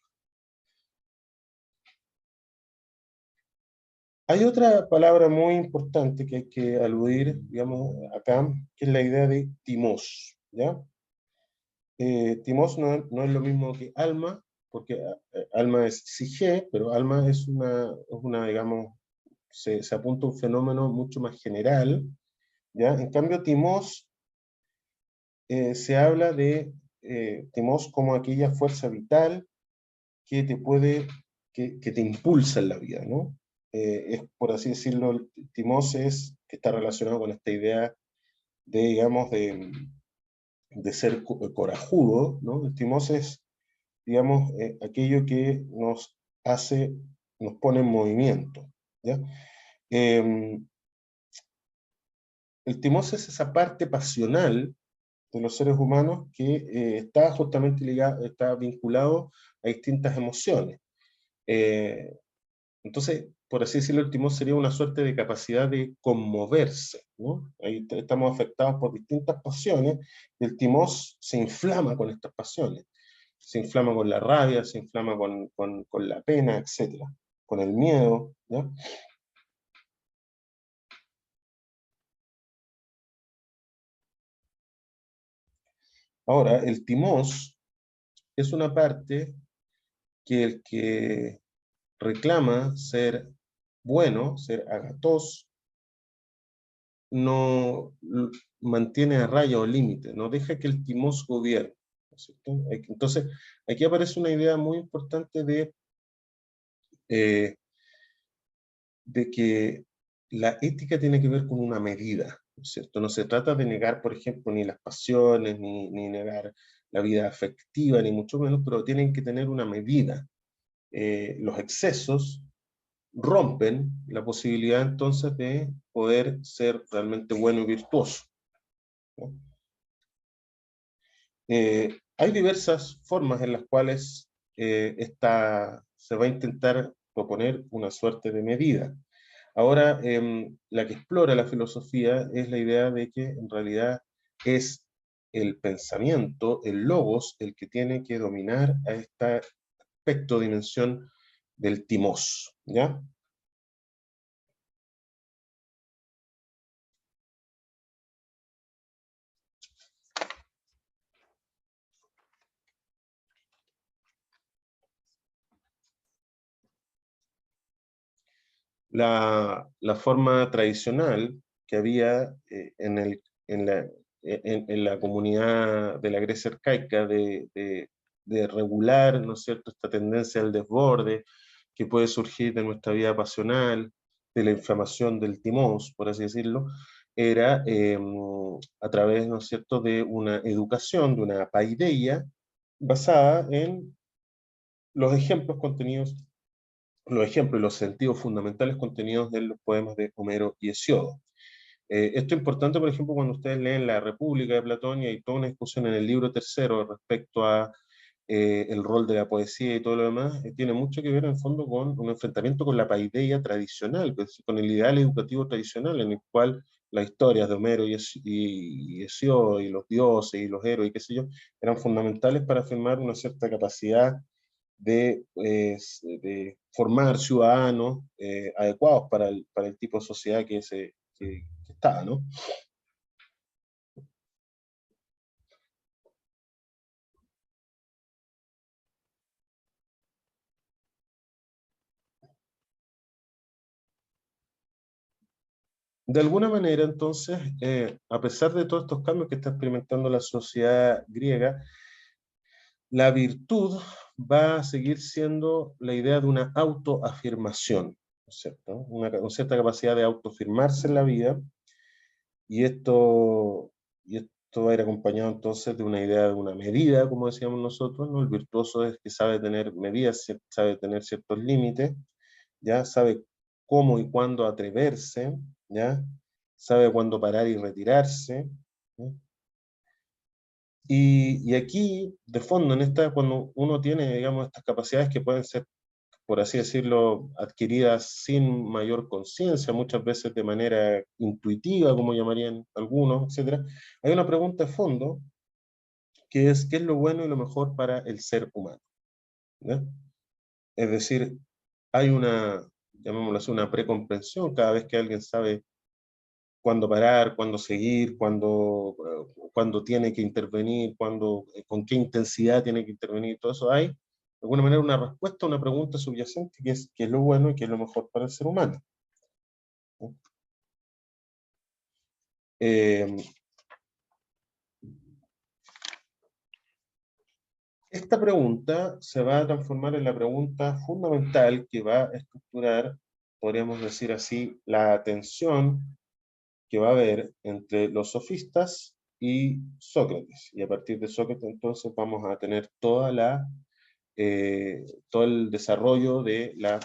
Hay otra palabra muy importante que hay que aludir, digamos, acá, que es la idea de timos, ¿ya? Timos no es lo mismo que alma, porque alma es sige, pero alma es digamos, se apunta a un fenómeno mucho más general, ¿ya? En cambio, timos se habla de timos como aquella fuerza vital que te puede, que te impulsa en la vida, ¿no? Es, por así decirlo, timos es, que está relacionado con esta idea de, digamos, de ser corajudo, ¿no? El timos es, digamos, aquello que nos hace, nos pone en movimiento, ¿ya? Eh, el timos es esa parte pasional de los seres humanos que está justamente ligado, está vinculado a distintas emociones. Eh, entonces, por así decirlo, el timos sería una suerte de capacidad de conmoverse, ¿no? Ahí estamos afectados por distintas pasiones, y el timos se inflama con estas pasiones. Se inflama con la rabia, se inflama con la pena, etcétera, con el miedo, ¿ya? Ahora, el timos es una parte que el que reclama ser bueno, ser agatos, no mantiene a raya o límite, no deja que el timos gobierne, ¿no es cierto? Entonces, aquí aparece una idea muy importante eh, de que la ética tiene que ver con una medida, ¿no es cierto? No se trata de negar, por ejemplo, ni las pasiones, ni negar la vida afectiva, ni mucho menos, pero tienen que tener una medida. Los excesos rompen la posibilidad entonces de poder ser realmente bueno y virtuoso, ¿no? Hay diversas formas en las cuales se va a intentar proponer una suerte de medida. Ahora, la que explora la filosofía es la idea de que en realidad es el pensamiento, el logos, el que tiene que dominar a este aspecto, dimensión del timos, ¿ya? La forma tradicional que había en la comunidad de la Grecia arcaica de regular, ¿no es cierto?, esta tendencia al desborde que puede surgir de nuestra vida pasional, de la inflamación del timós, por así decirlo, era a través, ¿no es cierto?, de una educación, de una paideia basada en los ejemplos contenidos, los ejemplos y los sentidos fundamentales contenidos en los poemas de Homero y Hesíodo. Esto es importante, por ejemplo, cuando ustedes leen La República de Platón y hay toda una discusión en el libro tercero respecto a el rol de la poesía y todo lo demás, tiene mucho que ver en el fondo con un enfrentamiento con la paideia tradicional, pues, con el ideal educativo tradicional en el cual las historias de Homero y Hesíodo y los dioses y los héroes y qué sé yo, eran fundamentales para afirmar una cierta capacidad de formar ciudadanos adecuados para el tipo de sociedad que está, ¿no? De alguna manera, entonces, a pesar de todos estos cambios que está experimentando la sociedad griega, la virtud va a seguir siendo la idea de una autoafirmación, ¿no es cierto? Una cierta capacidad de autoafirmarse en la vida, y esto va a ir acompañado entonces de una idea de una medida, como decíamos nosotros, ¿no? El virtuoso es que sabe tener medidas, sabe tener ciertos límites, ya sabe cómo y cuándo atreverse, ya sabe cuándo parar y retirarse, ¿ya? Y aquí, de fondo, cuando uno tiene, digamos, estas capacidades que pueden ser, por así decirlo, adquiridas sin mayor conciencia, muchas veces de manera intuitiva, como llamarían algunos, etcétera, hay una pregunta de fondo que es: ¿qué es lo bueno y lo mejor para el ser humano? ¿Ya? Es decir, hay llamémoslo así, una precomprensión cada vez que alguien sabe cuándo parar, cuándo seguir, cuándo tiene que intervenir, con qué intensidad tiene que intervenir, todo eso hay, de alguna manera, una respuesta a una pregunta subyacente que es qué es lo bueno y qué es lo mejor para el ser humano, ¿no? Eh, esta pregunta se va a transformar en la pregunta fundamental que va a estructurar, podríamos decir así, la tensión que va a haber entre los sofistas y Sócrates. Y a partir de Sócrates entonces vamos a tener todo el desarrollo de la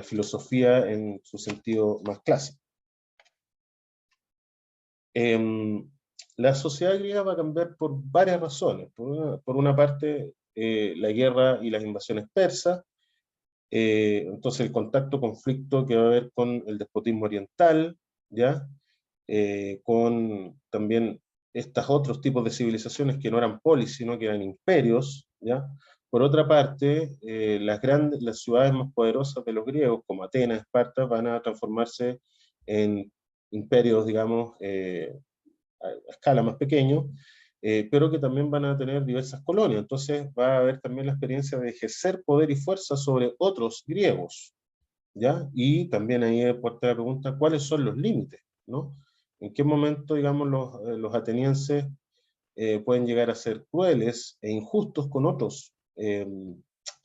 filosofía en su sentido más clásico. Eh, la sociedad griega va a cambiar por varias razones. Por una parte, la guerra y las invasiones persas, entonces el conflicto que va a haber con el despotismo oriental, ¿ya? Con también estos otros tipos de civilizaciones que no eran polis, sino que eran imperios, ¿ya? Por otra parte, las ciudades más poderosas de los griegos, como Atenas, Esparta, van a transformarse en imperios, digamos, a escala más pequeño, pero que también van a tener diversas colonias. Entonces va a haber también la experiencia de ejercer poder y fuerza sobre otros griegos, ¿ya? Y también ahí es parte de la pregunta, ¿cuáles son los límites, ¿no? ¿En qué momento, digamos, los atenienses pueden llegar a ser crueles e injustos con otros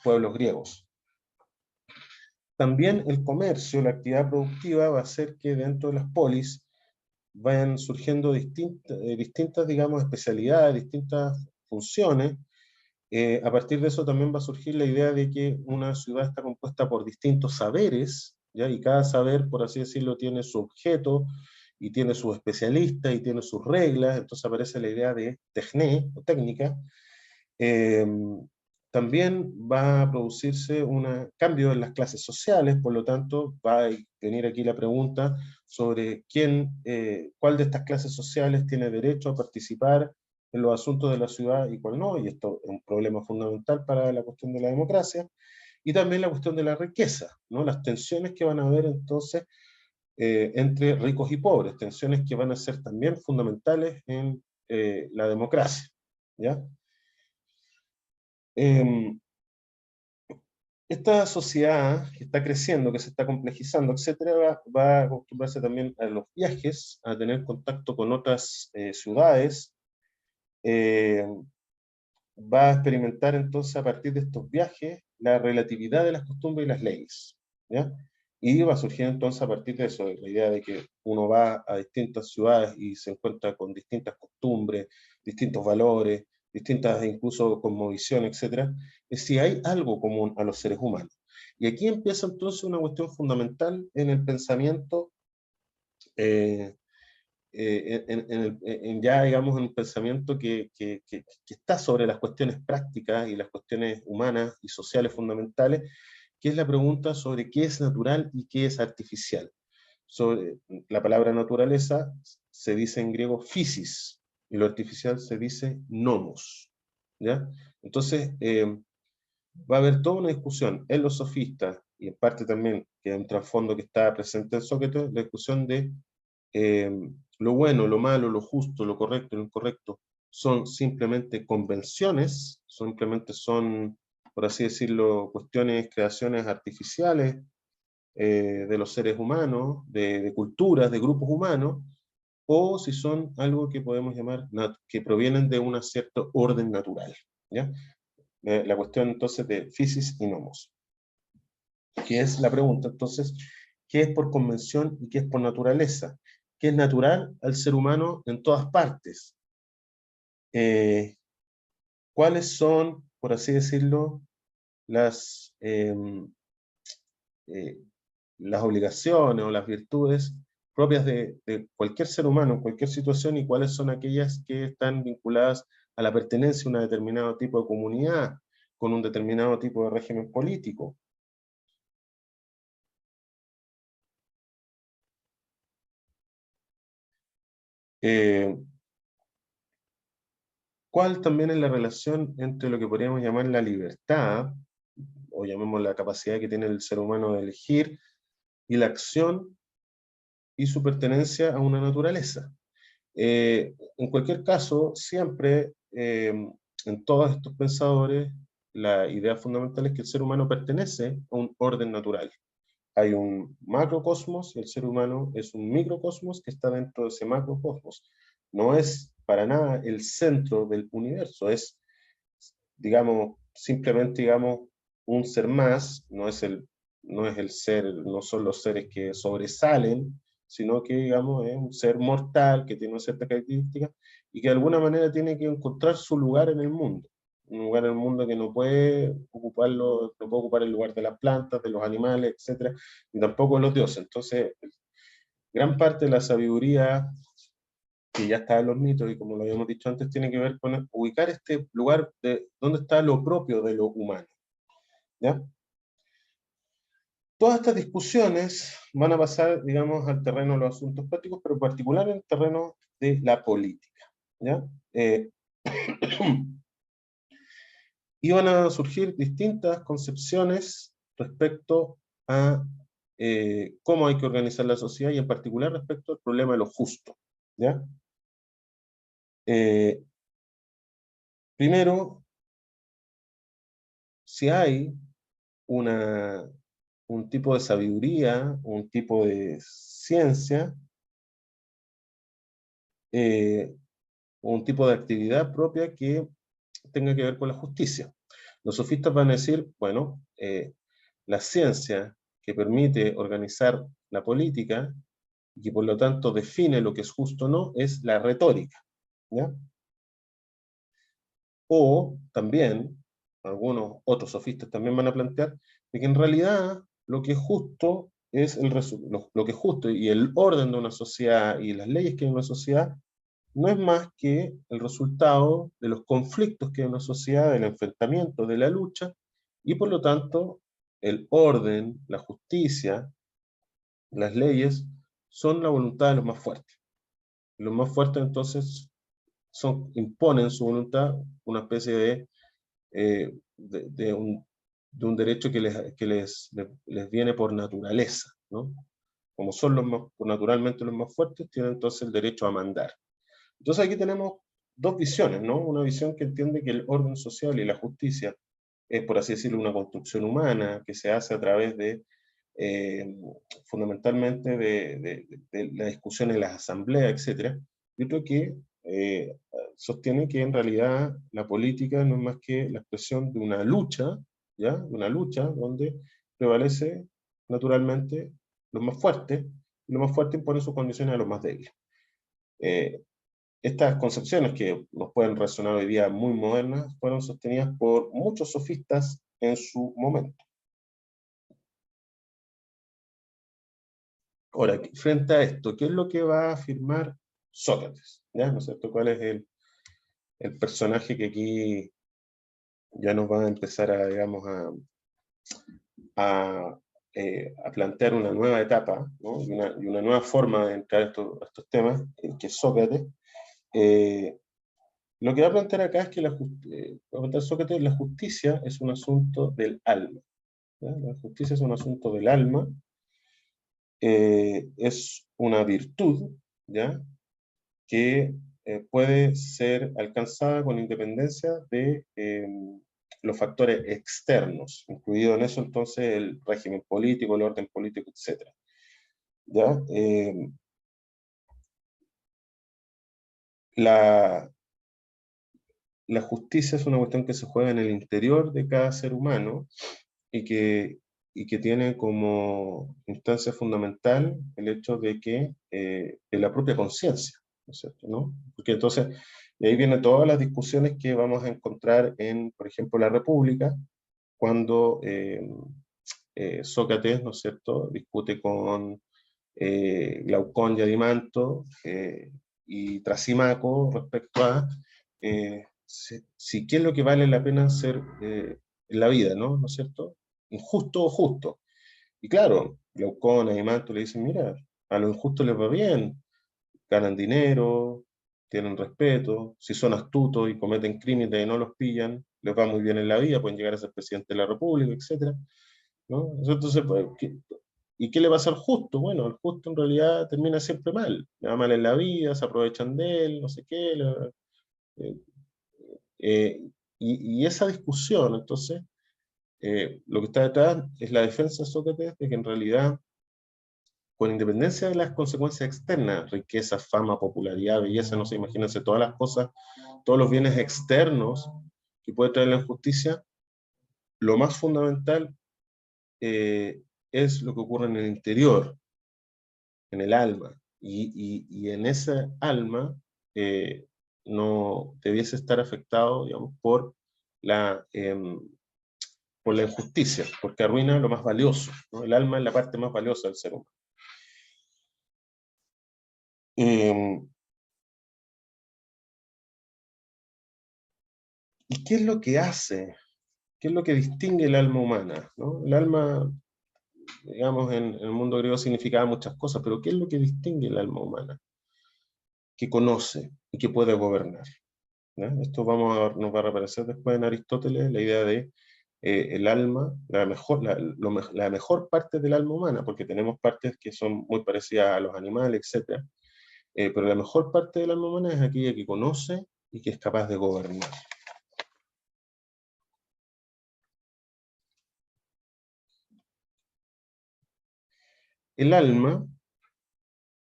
pueblos griegos? También el comercio, la actividad productiva va a hacer que dentro de las polis vayan surgiendo distintas, digamos, especialidades, distintas funciones. A partir de eso también va a surgir la idea de que una ciudad está compuesta por distintos saberes, ¿ya? Y cada saber, por así decirlo, tiene su objeto, y tiene sus especialistas, y tiene sus reglas, entonces aparece la idea de techné, o técnica. Eh, También va a producirse un cambio en las clases sociales, por lo tanto va a venir aquí la pregunta sobre cuál de estas clases sociales tiene derecho a participar en los asuntos de la ciudad y cuál no, y esto es un problema fundamental para la cuestión de la democracia, y también la cuestión de la riqueza, ¿no? Las tensiones que van a haber entonces entre ricos y pobres, tensiones que van a ser también fundamentales en la democracia, ¿ya? Eh, Esta sociedad que está creciendo, que se está complejizando, etcétera, va a acostumbrarse también a los viajes, a tener contacto con otras ciudades, eh, va a experimentar entonces a partir de estos viajes la relatividad de las costumbres y las leyes, ¿ya? Y va a surgir entonces a partir de eso, de la idea de que uno va a distintas ciudades y se encuentra con distintas costumbres, distintos valores, distintas incluso cosmovisiones, etcétera, es si hay algo común a los seres humanos. Y aquí empieza entonces una cuestión fundamental en el pensamiento eh, ya, digamos, en un pensamiento que está sobre las cuestiones prácticas y las cuestiones humanas y sociales fundamentales, que es la pregunta sobre qué es natural y qué es artificial. Sobre la palabra naturaleza se dice en griego physis, y lo artificial se dice nomos, ¿ya? Entonces, va a haber toda una discusión en los sofistas, y en parte también, que es un trasfondo que está presente en Sócrates, la discusión de eh, lo bueno, lo malo, lo justo, lo correcto, lo incorrecto, son simplemente convenciones, simplemente son, por así decirlo, cuestiones, creaciones artificiales de los seres humanos, de culturas, de grupos humanos, o si son algo que podemos llamar, que provienen de un cierto orden natural, ¿ya? La cuestión entonces de physis y nomos, que es la pregunta entonces, ¿qué es por convención y qué es por naturaleza? ¿Qué es natural al ser humano en todas partes? Eh, ¿Cuáles son, por así decirlo, las, eh, eh, las obligaciones o las virtudes propias de cualquier ser humano en cualquier situación, y cuáles son aquellas que están vinculadas a la pertenencia a un determinado tipo de comunidad, con un determinado tipo de régimen político? Eh, ¿Cuál también es la relación entre lo que podríamos llamar la libertad, o llamemos la capacidad que tiene el ser humano de elegir, y la acción y su pertenencia a una naturaleza? En cualquier caso, siempre, en todos estos pensadores, la idea fundamental es que el ser humano pertenece a un orden natural. Hay un macrocosmos y el ser humano es un microcosmos que está dentro de ese macrocosmos. No es para nada el centro del universo, es, digamos, simplemente, digamos, un ser más, no es el ser, no son los seres que sobresalen, sino que, digamos, es un ser mortal que tiene una cierta característica y que de alguna manera tiene que encontrar su lugar en el mundo. Un lugar en el mundo que no puede ocuparlo, no puede ocupar el lugar de las plantas, de los animales, etcétera, y tampoco de los dioses. Entonces, gran parte de la sabiduría que ya está en los mitos, y como lo habíamos dicho antes, tiene que ver con ubicar este lugar de dónde está lo propio de lo humano, ¿ya? Todas estas discusiones van a pasar, digamos, al terreno de los asuntos prácticos, pero en particular en el terreno de la política, ¿ya? Eh, y van a surgir distintas concepciones respecto a cómo hay que organizar la sociedad, y en particular respecto al problema de lo justo, ¿ya? Eh, Primero, si hay una un tipo de sabiduría, un tipo de ciencia, un tipo de actividad propia que tenga que ver con la justicia. Los sofistas van a decir, bueno, la ciencia que permite organizar la política y que por lo tanto define lo que es justo o no, es la retórica, ¿ya? O también, algunos otros sofistas también van a plantear de que en realidad lo que es justo es lo que es justo y el orden de una sociedad y las leyes que hay en una sociedad no es más que el resultado de los conflictos que hay en una sociedad, del enfrentamiento, de la lucha, y por lo tanto el orden, la justicia, las leyes son la voluntad de los más fuertes. Los más fuertes entonces imponen su voluntad, una especie de un derecho que les viene por naturaleza, ¿no? Como son naturalmente los más fuertes, tienen entonces el derecho a mandar. Entonces aquí tenemos dos visiones, ¿no? Una visión que entiende que el orden social y la justicia es, por así decirlo, una construcción humana que se hace a través de, fundamentalmente, de la discusión en las asambleas, etc. Y otro que sostiene que en realidad la política no es más que la expresión de una lucha, ¿ya? De una lucha donde prevalece naturalmente los más fuertes, y los más fuertes imponen sus condiciones a los más débiles. Estas concepciones, que nos pueden resonar hoy día muy modernas, fueron sostenidas por muchos sofistas en su momento. Ahora, frente a esto, ¿qué es lo que va a afirmar Sócrates? ¿Ya? ¿No es cierto? ¿Cuál es el personaje que aquí ya nos va a empezar a, digamos, a plantear una nueva etapa, ¿no? y una nueva forma de entrar a estos temas, que es Sócrates? Lo que va a plantear acá es que Sócrates, la justicia es un asunto del alma, ¿ya? La justicia es un asunto del alma, es una virtud, ¿ya? Que puede ser alcanzada con independencia de los factores externos, incluido en eso entonces el régimen político, el orden político, etc. ¿Ya? La, la justicia es una cuestión que se juega en el interior de cada ser humano y que tiene como instancia fundamental el hecho de la propia conciencia, ¿no es cierto? ¿No? Porque entonces, de ahí vienen todas las discusiones que vamos a encontrar en, por ejemplo, la República, cuando Sócrates, ¿no es cierto?, discute con Glaucón y Adimanto y Trasimaco respecto a qué es lo que vale la pena hacer en la vida, ¿no? ¿No es cierto? Injusto o justo. Y claro, Glaucón, Adimanto le dicen, mira, a los injustos les va bien, ganan dinero, tienen respeto, si son astutos y cometen crímenes y no los pillan, les va muy bien en la vida, pueden llegar a ser presidente de la República, etc. ¿No? Entonces, pues, ¿y qué le pasa al justo? Bueno, el justo en realidad termina siempre mal, le va mal en la vida, se aprovechan de él, no sé qué. Eh, eh, y esa discusión, entonces, lo que está detrás es la defensa de Sócrates de que en realidad, con independencia de las consecuencias externas, riqueza, fama, popularidad, belleza, no sé, imagínense todas las cosas, todos los bienes externos que puede traer la injusticia, lo más fundamental es lo que ocurre en el interior, en el alma. Y en esa alma no debiese estar afectado, digamos, la, eh, por la injusticia, porque arruina lo más valioso, ¿no? El alma es la parte más valiosa del ser humano. ¿Y qué es lo que hace? ¿Qué es lo que distingue el alma humana? ¿No? El alma, digamos, en el mundo griego significaba muchas cosas, pero ¿qué es lo que distingue el alma humana? Que conoce y que puede gobernar. ¿Ya? Esto nos va a reaparecer después en Aristóteles, la idea de el alma, la mejor parte del alma humana, porque tenemos partes que son muy parecidas a los animales, etc. Pero la mejor parte del alma humana es aquella que conoce y que es capaz de gobernar. el alma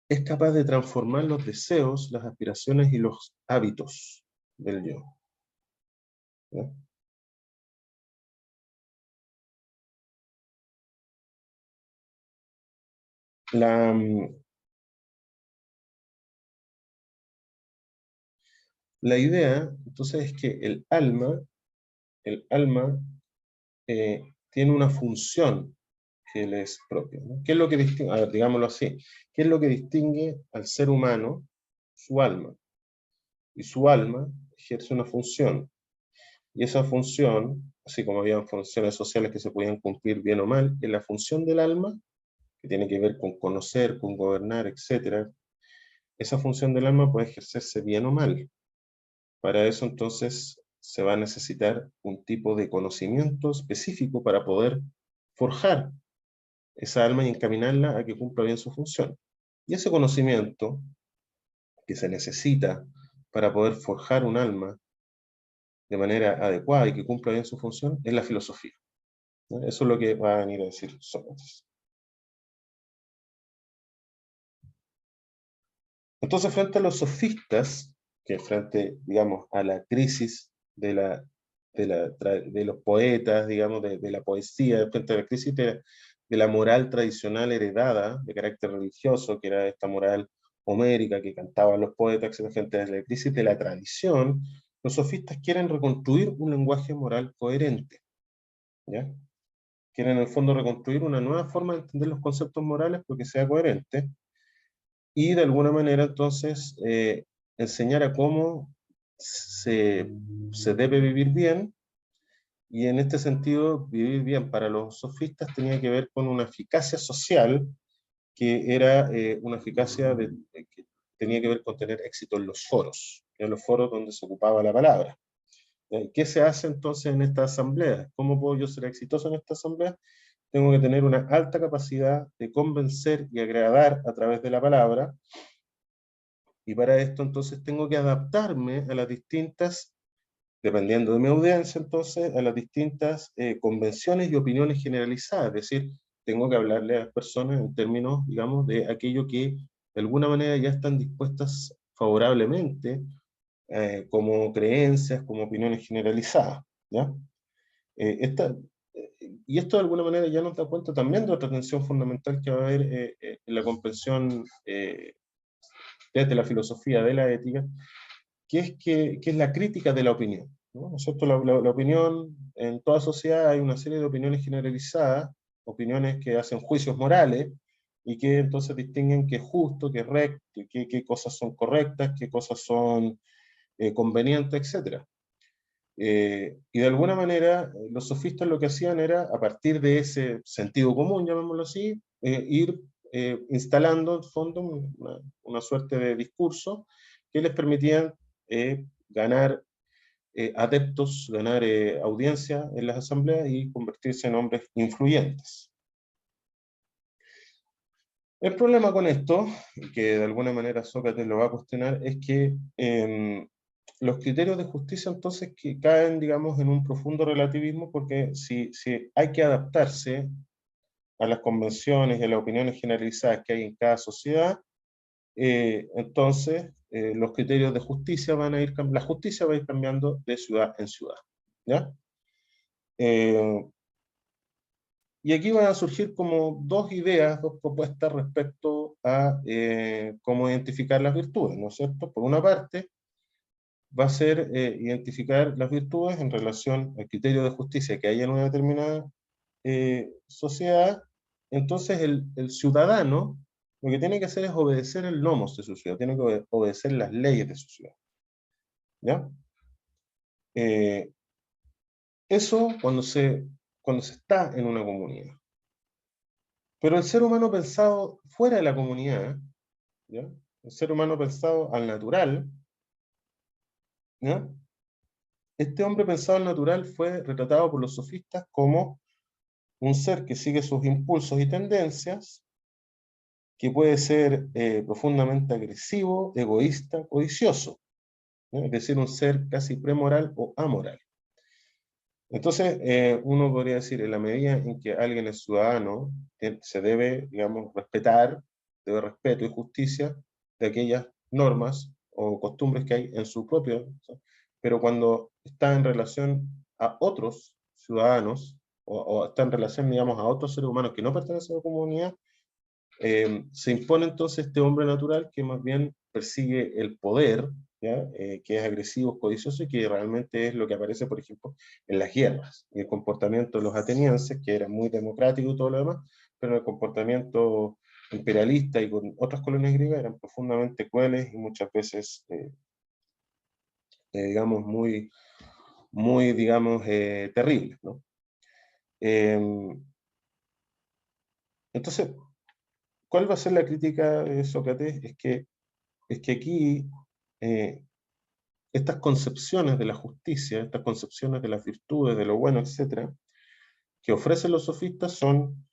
es capaz de transformar los deseos, las aspiraciones y los hábitos del yo. ¿Ya? La, la idea, entonces, es que el alma tiene una función que le es propia, ¿no? ¿Qué es lo que distingue? A ver, digámoslo así. ¿Qué es lo que distingue al ser humano? Su alma. Y su alma ejerce una función. Y esa función, así como había funciones sociales que se podían cumplir bien o mal, es la función del alma, que tiene que ver con conocer, con gobernar, etc. Esa función del alma puede ejercerse bien o mal. Para eso entonces se va a necesitar un tipo de conocimiento específico para poder forjar esa alma y encaminarla a que cumpla bien su función. Y ese conocimiento que se necesita para poder forjar un alma de manera adecuada y que cumpla bien su función es la filosofía, ¿no? Eso es lo que va a venir a decir Sócrates. Entonces, frente a los sofistas, que frente, digamos, a la crisis de los poetas, digamos, de la poesía, frente a la crisis de la moral tradicional heredada de carácter religioso, que era esta moral homérica que cantaban los poetas, etcétera, frente a la crisis de la tradición, los sofistas quieren reconstruir un lenguaje moral coherente, ¿ya? Quieren en el fondo reconstruir una nueva forma de entender los conceptos morales porque sea coherente, y de alguna manera entonces enseñar a cómo se, se debe vivir bien, y en este sentido vivir bien para los sofistas tenía que ver con una eficacia social que era una eficacia que tenía que ver con tener éxito en los foros, en los foros donde se ocupaba la palabra. ¿Qué se hace entonces en esta asamblea? ¿Cómo puedo yo ser exitoso en esta asamblea? Tengo que tener una alta capacidad de convencer y agradar a través de la palabra, y para esto entonces tengo que adaptarme a las distintas, dependiendo de mi audiencia, entonces, a las distintas convenciones y opiniones generalizadas. Es decir, tengo que hablarle a las personas en términos, digamos, de aquello que de alguna manera ya están dispuestas favorablemente, como creencias, como opiniones generalizadas, ¿ya? Eh, esta, y esto de alguna manera ya nos da cuenta también de otra tensión fundamental que va a haber en la comprensión desde la filosofía de la ética, que es la crítica de la opinión, ¿no? ¿No es cierto? La opinión, en toda sociedad hay una serie de opiniones generalizadas, opiniones que hacen juicios morales, y que entonces distinguen qué es justo, qué es recto, qué cosas son correctas, qué cosas son convenientes, etc. Y de alguna manera, los sofistas lo que hacían era, a partir de ese sentido común, llamémoslo así, ir instalando en fondo una suerte de discurso que les permitían ganar adeptos, ganar audiencia en las asambleas y convertirse en hombres influyentes. El problema con esto, que de alguna manera Sócrates lo va a cuestionar, es que los criterios de justicia entonces que caen, digamos, en un profundo relativismo, porque si hay que adaptarse a las convenciones y a las opiniones generalizadas que hay en cada sociedad, entonces los criterios de justicia van a ir, la justicia va a ir cambiando de ciudad en ciudad, ¿ya? Eh, y aquí van a surgir como dos ideas, dos propuestas respecto a cómo identificar las virtudes, ¿no es cierto? Por una parte, va a ser identificar las virtudes en relación al criterio de justicia que hay en una determinada sociedad. Entonces el ciudadano lo que tiene que hacer es obedecer el nomos de su ciudad, tiene que obedecer las leyes de su ciudad, ¿ya? Eh, Eso cuando se está en una comunidad. Pero el ser humano pensado fuera de la comunidad, ¿ya? El ser humano pensado al natural, ¿ya? Este hombre pensado al natural fue retratado por los sofistas como un ser que sigue sus impulsos y tendencias, que puede ser profundamente agresivo, egoísta, codicioso, ¿no? Es decir, un ser casi premoral o amoral. Entonces, uno podría decir, en la medida en que alguien es ciudadano, se debe, digamos, respetar, debe respeto y justicia de aquellas normas o costumbres que hay en su propio, ¿sí? Pero cuando está en relación a otros ciudadanos, o está en relación, digamos, a otros seres humanos que no pertenecen a la comunidad, se impone entonces este hombre natural que más bien persigue el poder, ¿ya? Que es agresivo, codicioso y que realmente es lo que aparece, por ejemplo, en las guerras. Y el comportamiento de los atenienses, que era muy democrático y todo lo demás, pero el comportamiento imperialista y con otras colonias griegas eran profundamente crueles y muchas veces, digamos, muy digamos, terribles, ¿no? Entonces, ¿cuál va a ser la crítica de Sócrates? Es que aquí eh, estas concepciones de la justicia, estas concepciones de las virtudes, de lo bueno, etcétera, que ofrecen los sofistas son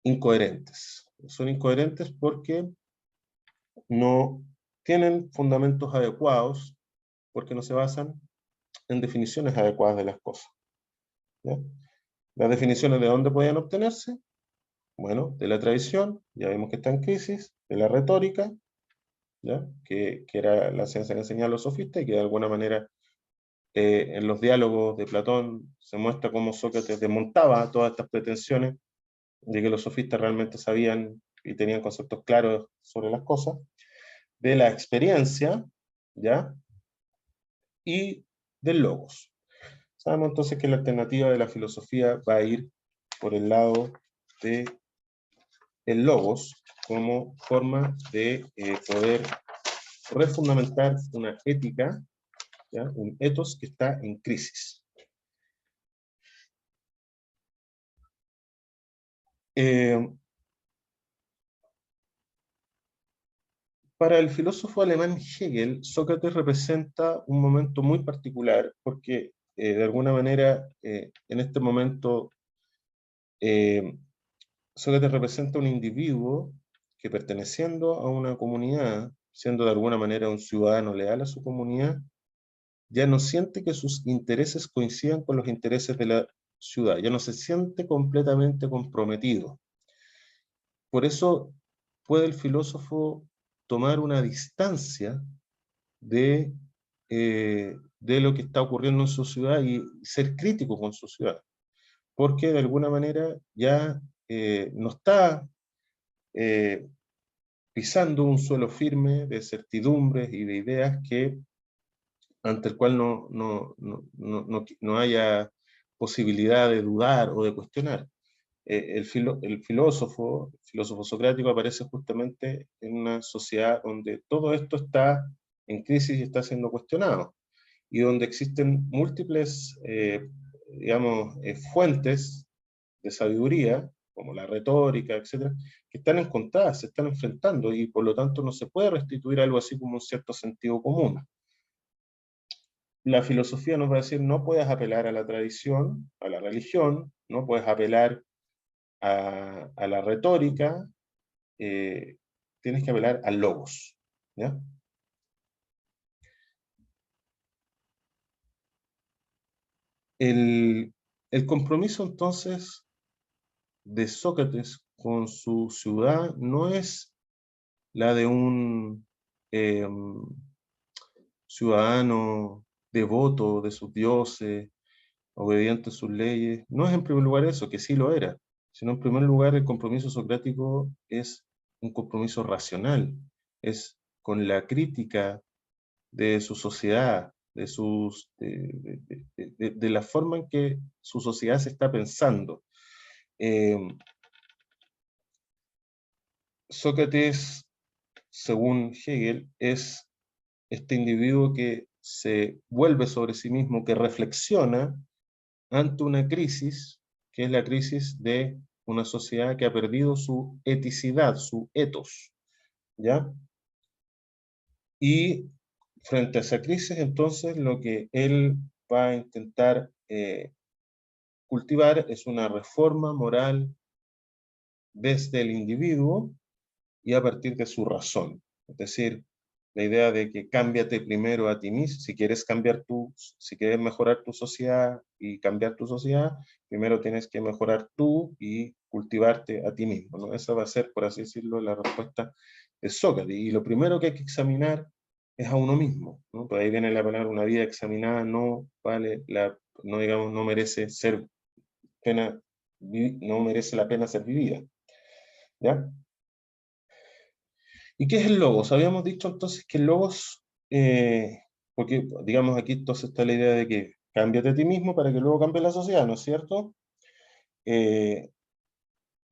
incoherentes. Son incoherentes porque no tienen fundamentos adecuados, porque no se basan en definiciones adecuadas de las cosas, ¿ya? Las definiciones de dónde podían obtenerse, bueno, de la tradición, ya vimos que está en crisis, de la retórica, ¿ya? Que era la ciencia que enseñaban los sofistas y que de alguna manera en los diálogos de Platón se muestra cómo Sócrates desmontaba todas estas pretensiones de que los sofistas realmente sabían y tenían conceptos claros sobre las cosas, de la experiencia, ¿ya? Y del logos. Sabemos entonces que la alternativa de la filosofía va a ir por el lado de el logos como forma de poder refundamentar una ética, ¿ya? Un ethos que está en crisis. Para el filósofo alemán Hegel, Sócrates representa un momento muy particular porque de alguna manera en este momento eh, Sócrates representa un individuo que perteneciendo a una comunidad, siendo de alguna manera un ciudadano leal a su comunidad, ya no siente que sus intereses coincidan con los intereses de la ciudad, ya no se siente completamente comprometido. Por eso puede el filósofo tomar una distancia de lo que está ocurriendo en su ciudad y ser crítico con su ciudad, porque de alguna manera ya no está eh, pisando un suelo firme de certidumbres y de ideas ante el cual no haya posibilidad de dudar o de cuestionar. El filósofo socrático aparece justamente en una sociedad donde todo esto está en crisis y está siendo cuestionado, y donde existen múltiples, digamos, fuentes de sabiduría, como la retórica, etcétera, que están encontradas, se están enfrentando, y por lo tanto no se puede restituir algo así como un cierto sentido común. La filosofía nos va a decir, no puedes apelar a la tradición, a la religión, no puedes apelar a la retórica, eh, tienes que apelar al logos, ¿ya? El, el compromiso entonces de Sócrates con su ciudad no es la de un eh, ciudadano devoto de sus dioses, obediente a sus leyes. No es en primer lugar eso, que sí lo era, sino en primer lugar el compromiso socrático es un compromiso racional, es con la crítica de su sociedad, de la forma en que su sociedad se está pensando. Eh, Sócrates, según Hegel, es este individuo que se vuelve sobre sí mismo, que reflexiona ante una crisis, que es la crisis de una sociedad que ha perdido su eticidad, su ethos, ¿ya? Y frente a esa crisis, entonces, lo que él va a intentar cultivar es una reforma moral desde el individuo y a partir de su razón. Es decir, la idea de que cámbiate primero a ti mismo, si quieres si quieres mejorar tu sociedad y cambiar tu sociedad, primero tienes que mejorar tú y cultivarte a ti mismo, ¿no? Esa va a ser, por así decirlo, la respuesta de Sócrates. Y lo primero que hay que examinar es a uno mismo, ¿no? Por ahí viene la palabra, una vida examinada no vale no digamos, no merece ser pena, no merece la pena ser vivida, ¿ya? ¿Y qué es el logos? Habíamos dicho entonces que el logos, porque digamos aquí entonces está la idea de que cámbiate a ti mismo para que luego cambie la sociedad, ¿no es cierto? Eh,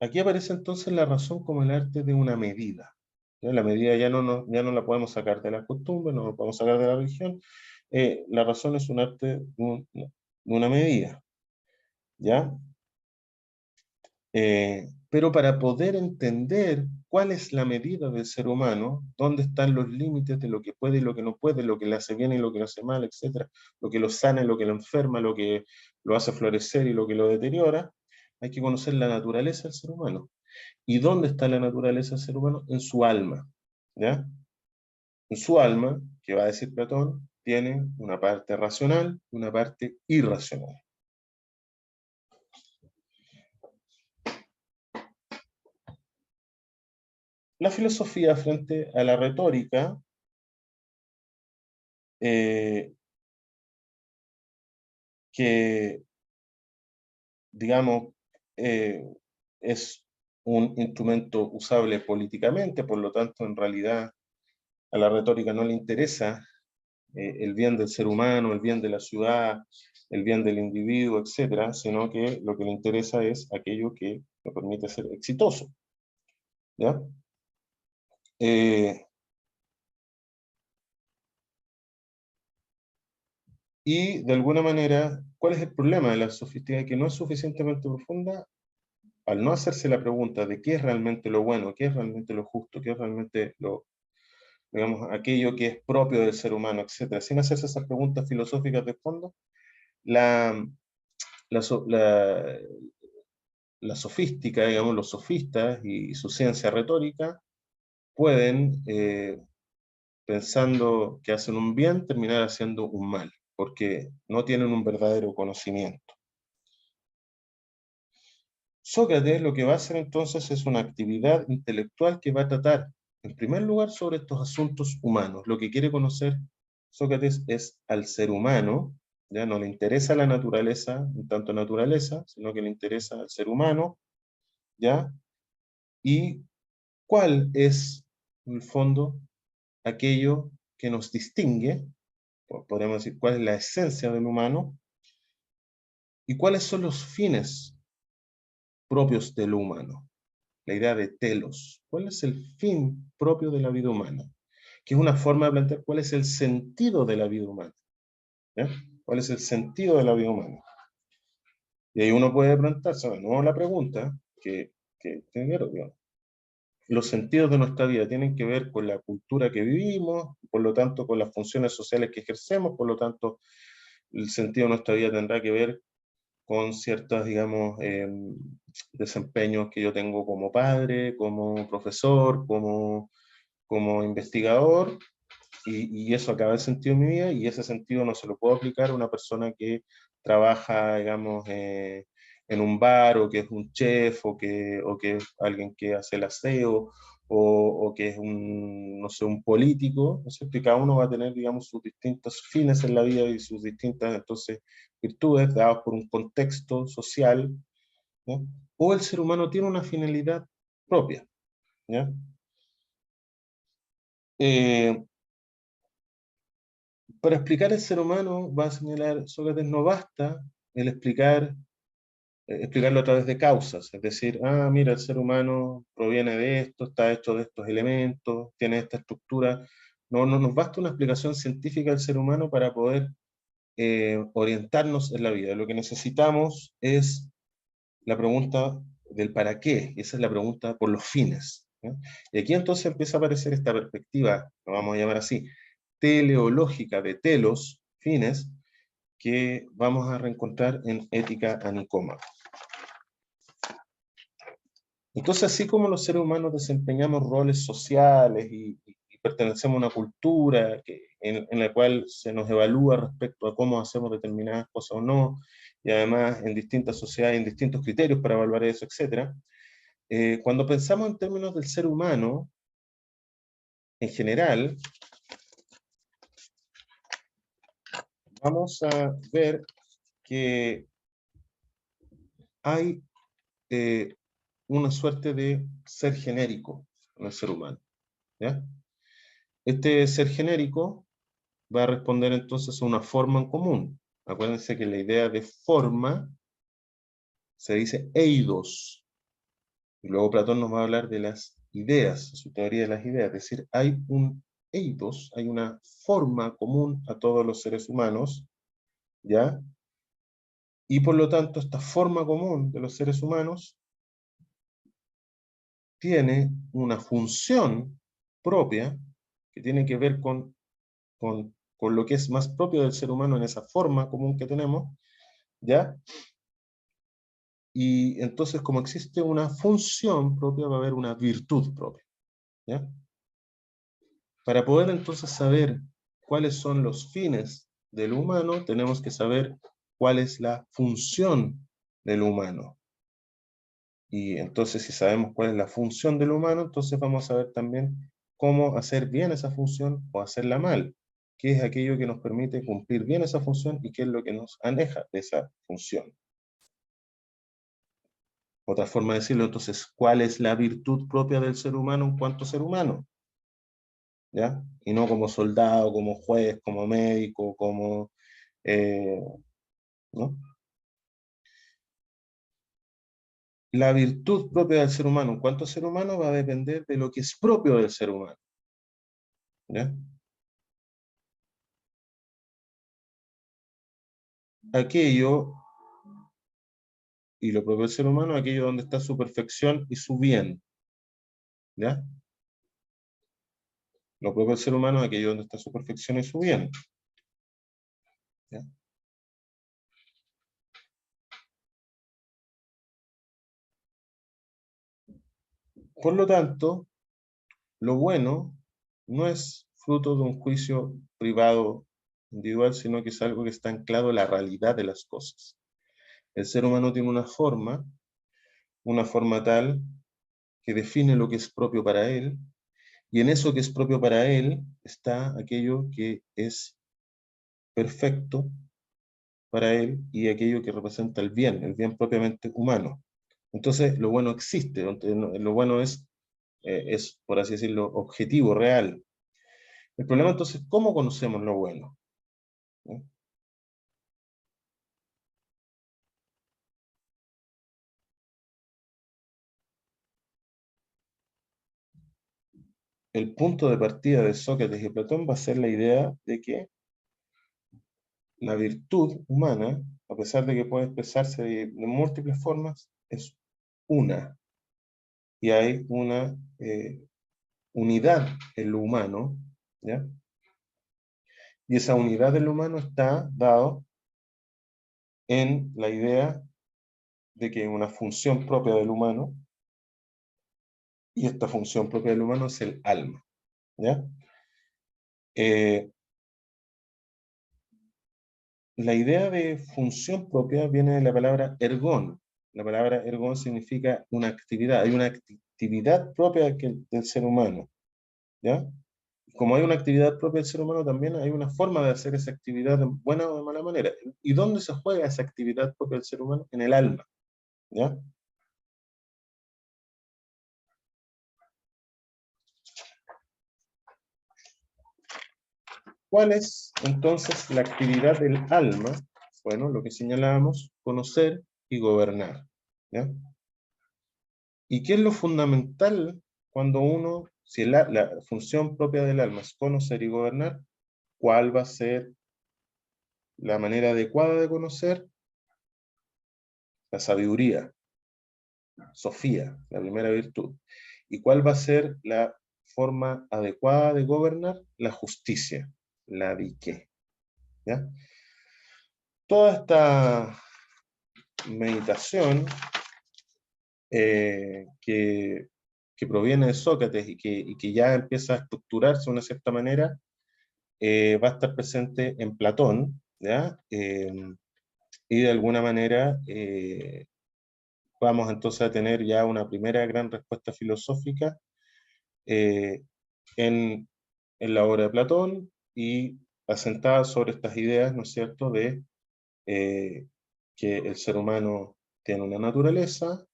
Aquí aparece entonces la razón como el arte de una medida, ¿ya? La medida ya no la podemos sacar de la costumbre, no la podemos sacar de la religión. La razón es un arte de una medida, ¿ya? Pero para poder entender cuál es la medida del ser humano, dónde están los límites de lo que puede y lo que no puede, lo que le hace bien y lo que le hace mal, etcétera, lo que lo sana y lo que lo enferma, lo que lo hace florecer y lo que lo deteriora, hay que conocer la naturaleza del ser humano. ¿Y dónde está la naturaleza del ser humano? En su alma, ¿ya? En su alma, que va a decir Platón, tiene una parte racional y una parte irracional. La filosofía frente a la retórica eh, que, digamos, eh, es un instrumento usable políticamente, por lo tanto, en realidad, a la retórica no le interesa el bien del ser humano, el bien de la ciudad, el bien del individuo, etcétera, sino que lo que le interesa es aquello que le permite ser exitoso, ¿ya? Eh, y de alguna manera, ¿cuál es el problema de la sofística? Que no es suficientemente profunda al no hacerse la pregunta de qué es realmente lo bueno, qué es realmente lo justo, qué es realmente lo, digamos, aquello que es propio del ser humano, etcétera, sin hacerse esas preguntas filosóficas de fondo, la, la, la, la sofística, digamos, los sofistas y su ciencia retórica pueden, pensando que hacen un bien, terminar haciendo un mal, porque no tienen un verdadero conocimiento. Sócrates lo que va a hacer entonces es una actividad intelectual que va a tratar, en primer lugar, sobre estos asuntos humanos. Lo que quiere conocer Sócrates es al ser humano, ya no le interesa la naturaleza, en tanto naturaleza, sino que le interesa al ser humano, ¿ya? Y cuál es, en el fondo, aquello que nos distingue, podríamos decir, cuál es la esencia del humano, y cuáles son los fines propios del humano. La idea de telos. ¿Cuál es el fin propio de la vida humana? Que es una forma de plantear cuál es el sentido de la vida humana. ¿Ya? ¿Cuál es el sentido de la vida humana? Y ahí uno puede preguntarse, bueno, la pregunta que tiene que ver, digamos, los sentidos de nuestra vida tienen que ver con la cultura que vivimos, por lo tanto con las funciones sociales que ejercemos, por lo tanto el sentido de nuestra vida tendrá que ver con ciertos, digamos, desempeños que yo tengo como padre, como profesor, como investigador, y eso acaba el sentido de mi vida, y ese sentido no se lo puedo aplicar a una persona que trabaja, digamos, en un bar, o que es un chef, o que es alguien que hace el aseo, o que es un, no sé, un político, ¿no es cierto? Y cada uno va a tener, digamos, sus distintos fines en la vida y sus distintas, entonces, virtudes dadas por un contexto social, ¿no? O el ser humano tiene una finalidad propia, ¿ya? Eh, para explicar el ser humano, va a señalar Sócrates, no basta el explicarlo a través de causas, es decir, mira, el ser humano proviene de esto, está hecho de estos elementos, tiene esta estructura. No, no nos basta una explicación científica del ser humano para poder orientarnos en la vida. Lo que necesitamos es la pregunta del para qué, y esa es la pregunta por los fines, ¿no? Y aquí entonces empieza a aparecer esta perspectiva, lo vamos a llamar así, teleológica de telos, fines, que vamos a reencontrar en Ética a Nicómaco. Entonces, así como los seres humanos desempeñamos roles sociales y pertenecemos a una cultura en la cual se nos evalúa respecto a cómo hacemos determinadas cosas o no, y además en distintas sociedades, en distintos criterios para evaluar eso, etc. Cuando pensamos en términos del ser humano, en general, vamos a ver que hay una suerte de ser genérico en el ser humano, ¿ya? Este ser genérico va a responder entonces a una forma en común. Acuérdense que la idea de forma se dice eidos, y luego Platón nos va a hablar de las ideas, su teoría de las ideas, es decir, hay un eidos, hay una forma común a todos los seres humanos, ¿ya? Y por lo tanto, esta forma común de los seres humanos tiene una función propia que tiene que ver con lo que es más propio del ser humano en esa forma común que tenemos, ¿ya? Y entonces, como existe una función propia, va a haber una virtud propia, ¿ya? Para poder entonces saber cuáles son los fines del humano, tenemos que saber cuál es la función del humano. Y entonces, si sabemos cuál es la función del humano, entonces vamos a ver también cómo hacer bien esa función o hacerla mal, qué es aquello que nos permite cumplir bien esa función y qué es lo que nos aleja de esa función. Otra forma de decirlo, entonces, ¿cuál es la virtud propia del ser humano en cuanto ser humano? ¿Ya? Y no como soldado, como juez, como médico, como... ¿no? La virtud propia del ser humano en cuanto ser humano va a depender de lo que es propio del ser humano, ¿ya? Aquello, y lo propio del ser humano, aquello donde está su perfección y su bien, ¿ya? Lo propio del ser humano es aquello donde está su perfección y su bien, ¿ya? Por lo tanto, lo bueno no es fruto de un juicio privado, individual, sino que es algo que está anclado en la realidad de las cosas. El ser humano tiene una forma tal que define lo que es propio para él, y en eso que es propio para él está aquello que es perfecto para él y aquello que representa el bien propiamente humano. Entonces, lo bueno existe, lo bueno es, por así decirlo, objetivo, real. El problema entonces, ¿cómo conocemos lo bueno? ¿No? El punto de partida de Sócrates y Platón va a ser la idea de que la virtud humana, a pesar de que puede expresarse de múltiples formas, es una. Y hay una unidad en lo humano, ¿ya? Y esa unidad en lo humano está dado en la idea de que hay una función propia del humano, y esta función propia del humano es el alma, ¿ya? Eh, la idea de función propia viene de la palabra ergón. La palabra ergón significa una actividad. Hay una actividad propia del ser humano, ¿ya? Como hay una actividad propia del ser humano, también hay una forma de hacer esa actividad de buena o de mala manera. ¿Y dónde se juega esa actividad propia del ser humano? En el alma, ¿ya? ¿Cuál es entonces la actividad del alma? Bueno, lo que señalábamos, conocer y gobernar, ¿ya? ¿Y qué es lo fundamental cuando uno, si la función propia del alma es conocer y gobernar, cuál va a ser la manera adecuada de conocer? La sabiduría, Sofía, la primera virtud. ¿Y cuál va a ser la forma adecuada de gobernar? La justicia, la dique, ¿ya? Toda esta meditación que que proviene de Sócrates y que ya empieza a estructurarse de una cierta manera, va a estar presente en Platón, ¿ya? Y de alguna manera vamos entonces a tener ya una primera gran respuesta filosófica eh, en, en la obra de Platón y asentada sobre estas ideas, ¿no es cierto?, de eh, que el ser humano tiene una naturaleza,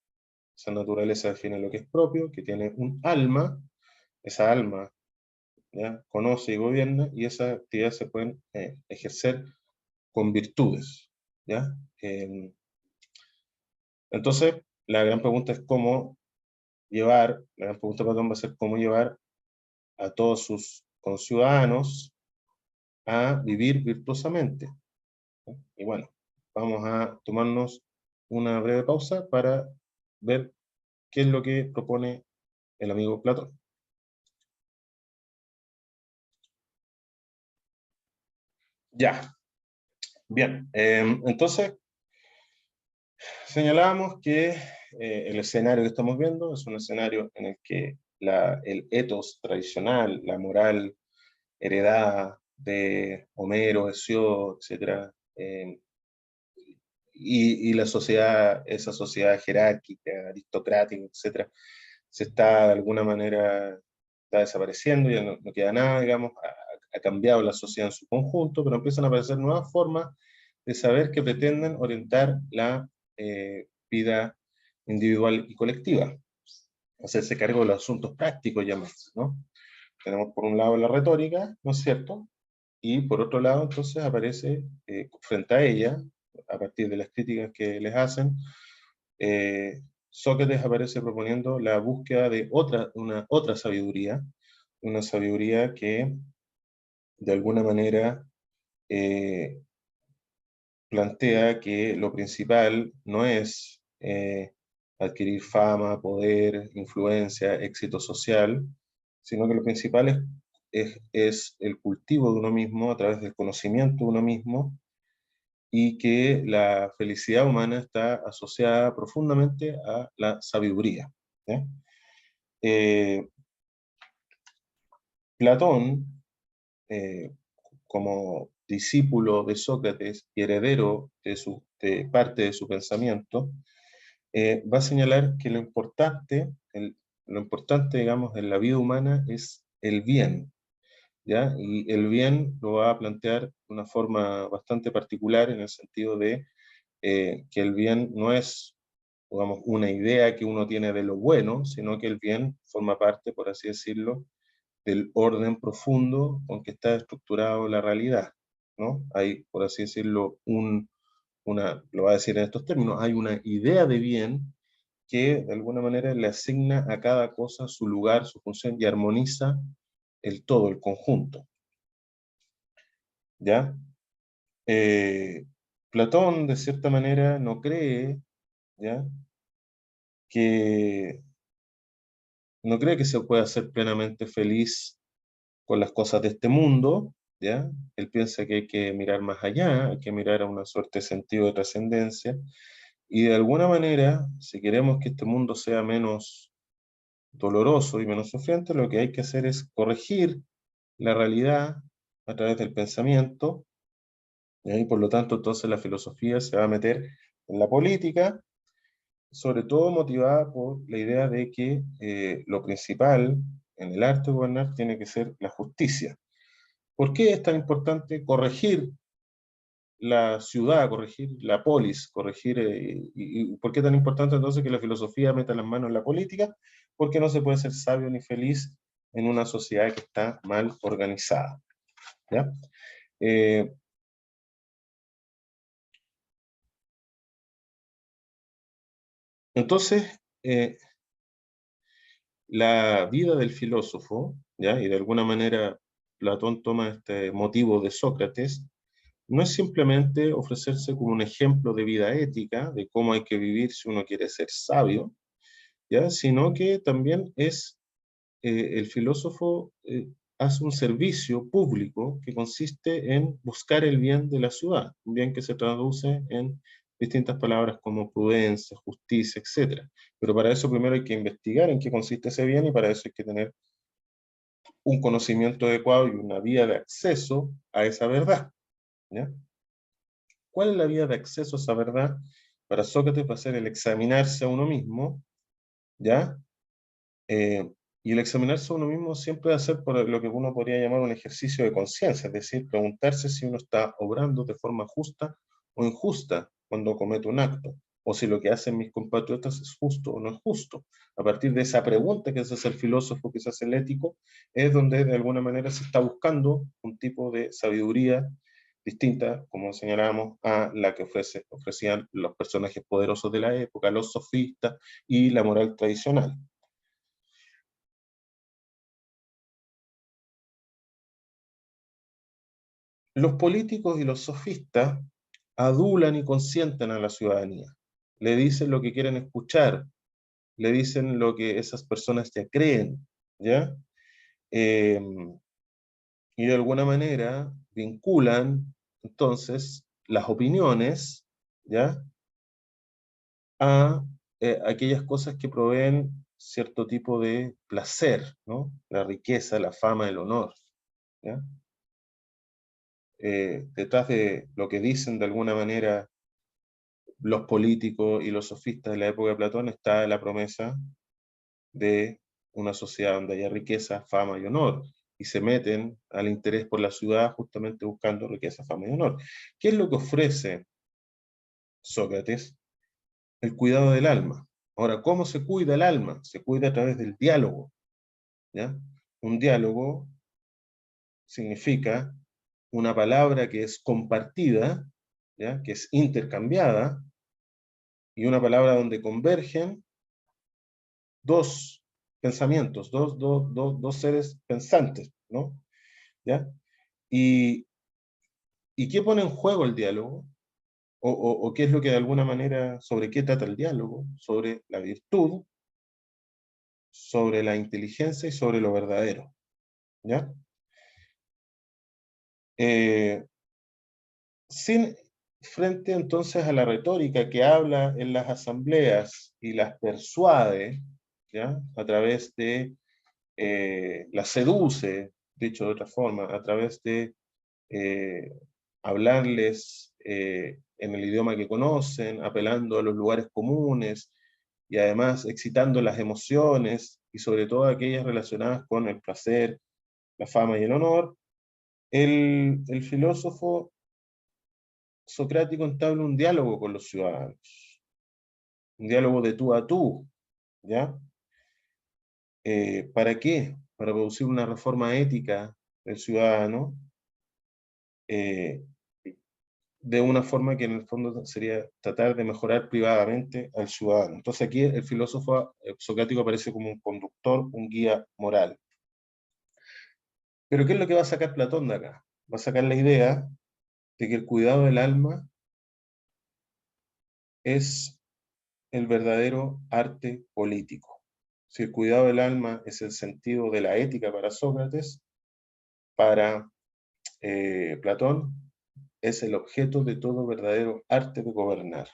esa naturaleza define lo que es propio, que tiene un alma, esa alma, ¿ya?, conoce y gobierna, y esas actividades se pueden ejercer con virtudes, ¿ya? Entonces, la gran pregunta es cómo llevar, la gran pregunta de Platón va a ser cómo llevar a todos sus conciudadanos a vivir virtuosamente, ¿no? Y bueno, vamos a tomarnos una breve pausa para ver qué es lo que propone el amigo Platón. Ya, bien. Entonces, señalábamos que el escenario que estamos viendo es un escenario en el que el ethos tradicional, la moral heredada de Homero, Hesiodo, etcétera, y la sociedad, esa sociedad jerárquica, aristocrática, etcétera, se está de alguna manera está desapareciendo, ya no queda nada, digamos, ha cambiado la sociedad en su conjunto, pero empiezan a aparecer nuevas formas de saber que pretenden orientar la vida individual y colectiva, hacerse cargo de los asuntos prácticos ya más, ¿no? Tenemos por un lado la retórica, ¿no es cierto? Y por otro lado, entonces aparece frente a ella, a partir de las críticas que les hacen, Sócrates aparece proponiendo la búsqueda de otra sabiduría, una sabiduría que de alguna manera eh, plantea que lo principal no es adquirir fama, poder, influencia, éxito social, sino que lo principal es el cultivo de uno mismo a través del conocimiento de uno mismo y que la felicidad humana está asociada profundamente a la sabiduría, ¿sí? Eh, Platón, eh, como discípulo de Sócrates y heredero de parte de su pensamiento, va a señalar que lo importante, digamos, en la vida humana es el bien, ¿ya? Y el bien lo va a plantear de una forma bastante particular en el sentido de que el bien no es, digamos, una idea que uno tiene de lo bueno, sino que el bien forma parte, por así decirlo, del orden profundo con que está estructurado la realidad, ¿no? Hay, por así decirlo, lo va a decir en estos términos, hay una idea de bien que de alguna manera le asigna a cada cosa su lugar, su función y armoniza el todo, el conjunto, ¿ya? Eh, Platón, de cierta manera, no cree, ¿ya?, que no cree que se pueda ser plenamente feliz con las cosas de este mundo, ¿ya? Él piensa que hay que mirar más allá, hay que mirar a una suerte de sentido de trascendencia, y de alguna manera, si queremos que este mundo sea menos doloroso y menos sufriente, lo que hay que hacer es corregir la realidad a través del pensamiento, y por lo tanto entonces la filosofía se va a meter en la política, sobre todo motivada por la idea de que lo principal en el arte de gobernar tiene que ser la justicia. ¿Por qué es tan importante corregir la ciudad, corregir la polis, corregir, y por qué es tan importante entonces que la filosofía meta las manos en la política? Porque no se puede ser sabio ni feliz en una sociedad que está mal organizada, ¿ya? Eh, entonces, la vida del filósofo, ¿ya? Y de alguna manera Platón toma este motivo de Sócrates, no es simplemente ofrecerse como un ejemplo de vida ética, de cómo hay que vivir si uno quiere ser sabio, ¿ya? Sino que también el filósofo hace un servicio público que consiste en buscar el bien de la ciudad, un bien que se traduce en distintas palabras como prudencia, justicia, etc. Pero para eso primero hay que investigar en qué consiste ese bien y para eso hay que tener un conocimiento adecuado y una vía de acceso a esa verdad, ¿ya? ¿Cuál es la vía de acceso a esa verdad? Para Sócrates va a ser el examinarse a uno mismo, ¿ya? Eh, y el examinarse a uno mismo siempre va a ser por lo que uno podría llamar un ejercicio de conciencia, es decir, preguntarse si uno está obrando de forma justa o injusta cuando comete un acto, o si lo que hacen mis compatriotas es justo o no es justo. A partir de esa pregunta que se hace el filósofo, que se hace el ético, es donde de alguna manera se está buscando un tipo de sabiduría distinta, como señalábamos, a la que ofrecían los personajes poderosos de la época, los sofistas y la moral tradicional. Los políticos y los sofistas adulan y consienten a la ciudadanía. Le dicen lo que quieren escuchar, le dicen lo que esas personas ya creen, ¿ya? Eh, y de alguna manera vinculan entonces las opiniones, ¿ya? A aquellas cosas que proveen cierto tipo de placer, ¿no? La riqueza, la fama, el honor, ¿ya? Detrás de lo que dicen de alguna manera los políticos y los sofistas de la época de Platón está la promesa de una sociedad donde haya riqueza, fama y honor, y se meten al interés por la ciudad justamente buscando riqueza, fama y honor. ¿Qué es lo que ofrece Sócrates? El cuidado del alma. Ahora, ¿cómo se cuida el alma? Se cuida a través del diálogo, ¿ya? Un diálogo significa una palabra que es compartida, ¿ya? Que es intercambiada, y una palabra donde convergen dos pensamientos, dos seres pensantes, ¿no? ¿Ya? Y, ¿Y qué pone en juego el diálogo? O qué es lo que de alguna manera, sobre qué trata el diálogo? Sobre la virtud, sobre la inteligencia y sobre lo verdadero, ¿ya? Eh, sin, frente entonces a la retórica que habla en las asambleas y las persuade, ¿ya? A través de, las seduce, dicho de otra forma, a través de eh, hablarles en el idioma que conocen, apelando a los lugares comunes y además excitando las emociones y sobre todo aquellas relacionadas con el placer, la fama y el honor, el filósofo socrático entabla un diálogo con los ciudadanos, un diálogo de tú a tú, ¿ya? ¿Para qué? Para producir una reforma ética del ciudadano, eh, de una forma que en el fondo sería tratar de mejorar privadamente al ciudadano. Entonces aquí el filósofo socrático aparece como un conductor, un guía moral. Pero ¿qué es lo que va a sacar Platón de acá? Va a sacar la idea de que el cuidado del alma es el verdadero arte político. Si el cuidado del alma es el sentido de la ética para Sócrates, para Platón es el objeto de todo verdadero arte de gobernar.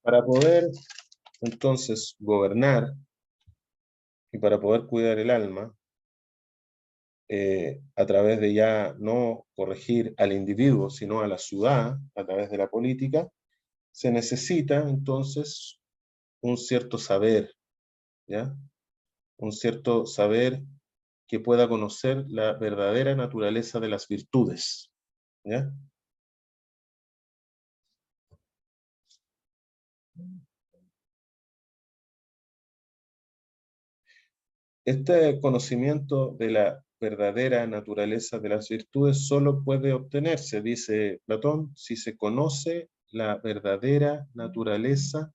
Para poder entonces gobernar y para poder cuidar el alma, a través de ya no corregir al individuo, sino a la ciudad, a través de la política, se necesita entonces un cierto saber, ¿ya? Un cierto saber que pueda conocer la verdadera naturaleza de las virtudes, ¿ya? Este conocimiento de la verdadera naturaleza de las virtudes solo puede obtenerse, dice Platón, si se conoce la verdadera naturaleza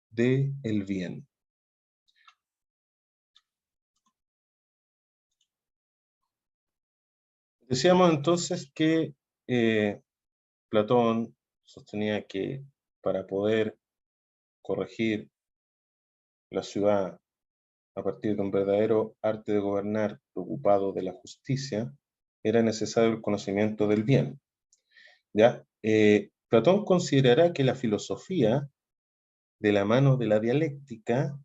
del bien. Decíamos entonces que Platón sostenía que para poder corregir la ciudad a partir de un verdadero arte de gobernar preocupado de la justicia, era necesario el conocimiento del bien. ¿Ya? Platón considerará que la filosofía, de la mano de la dialéctica,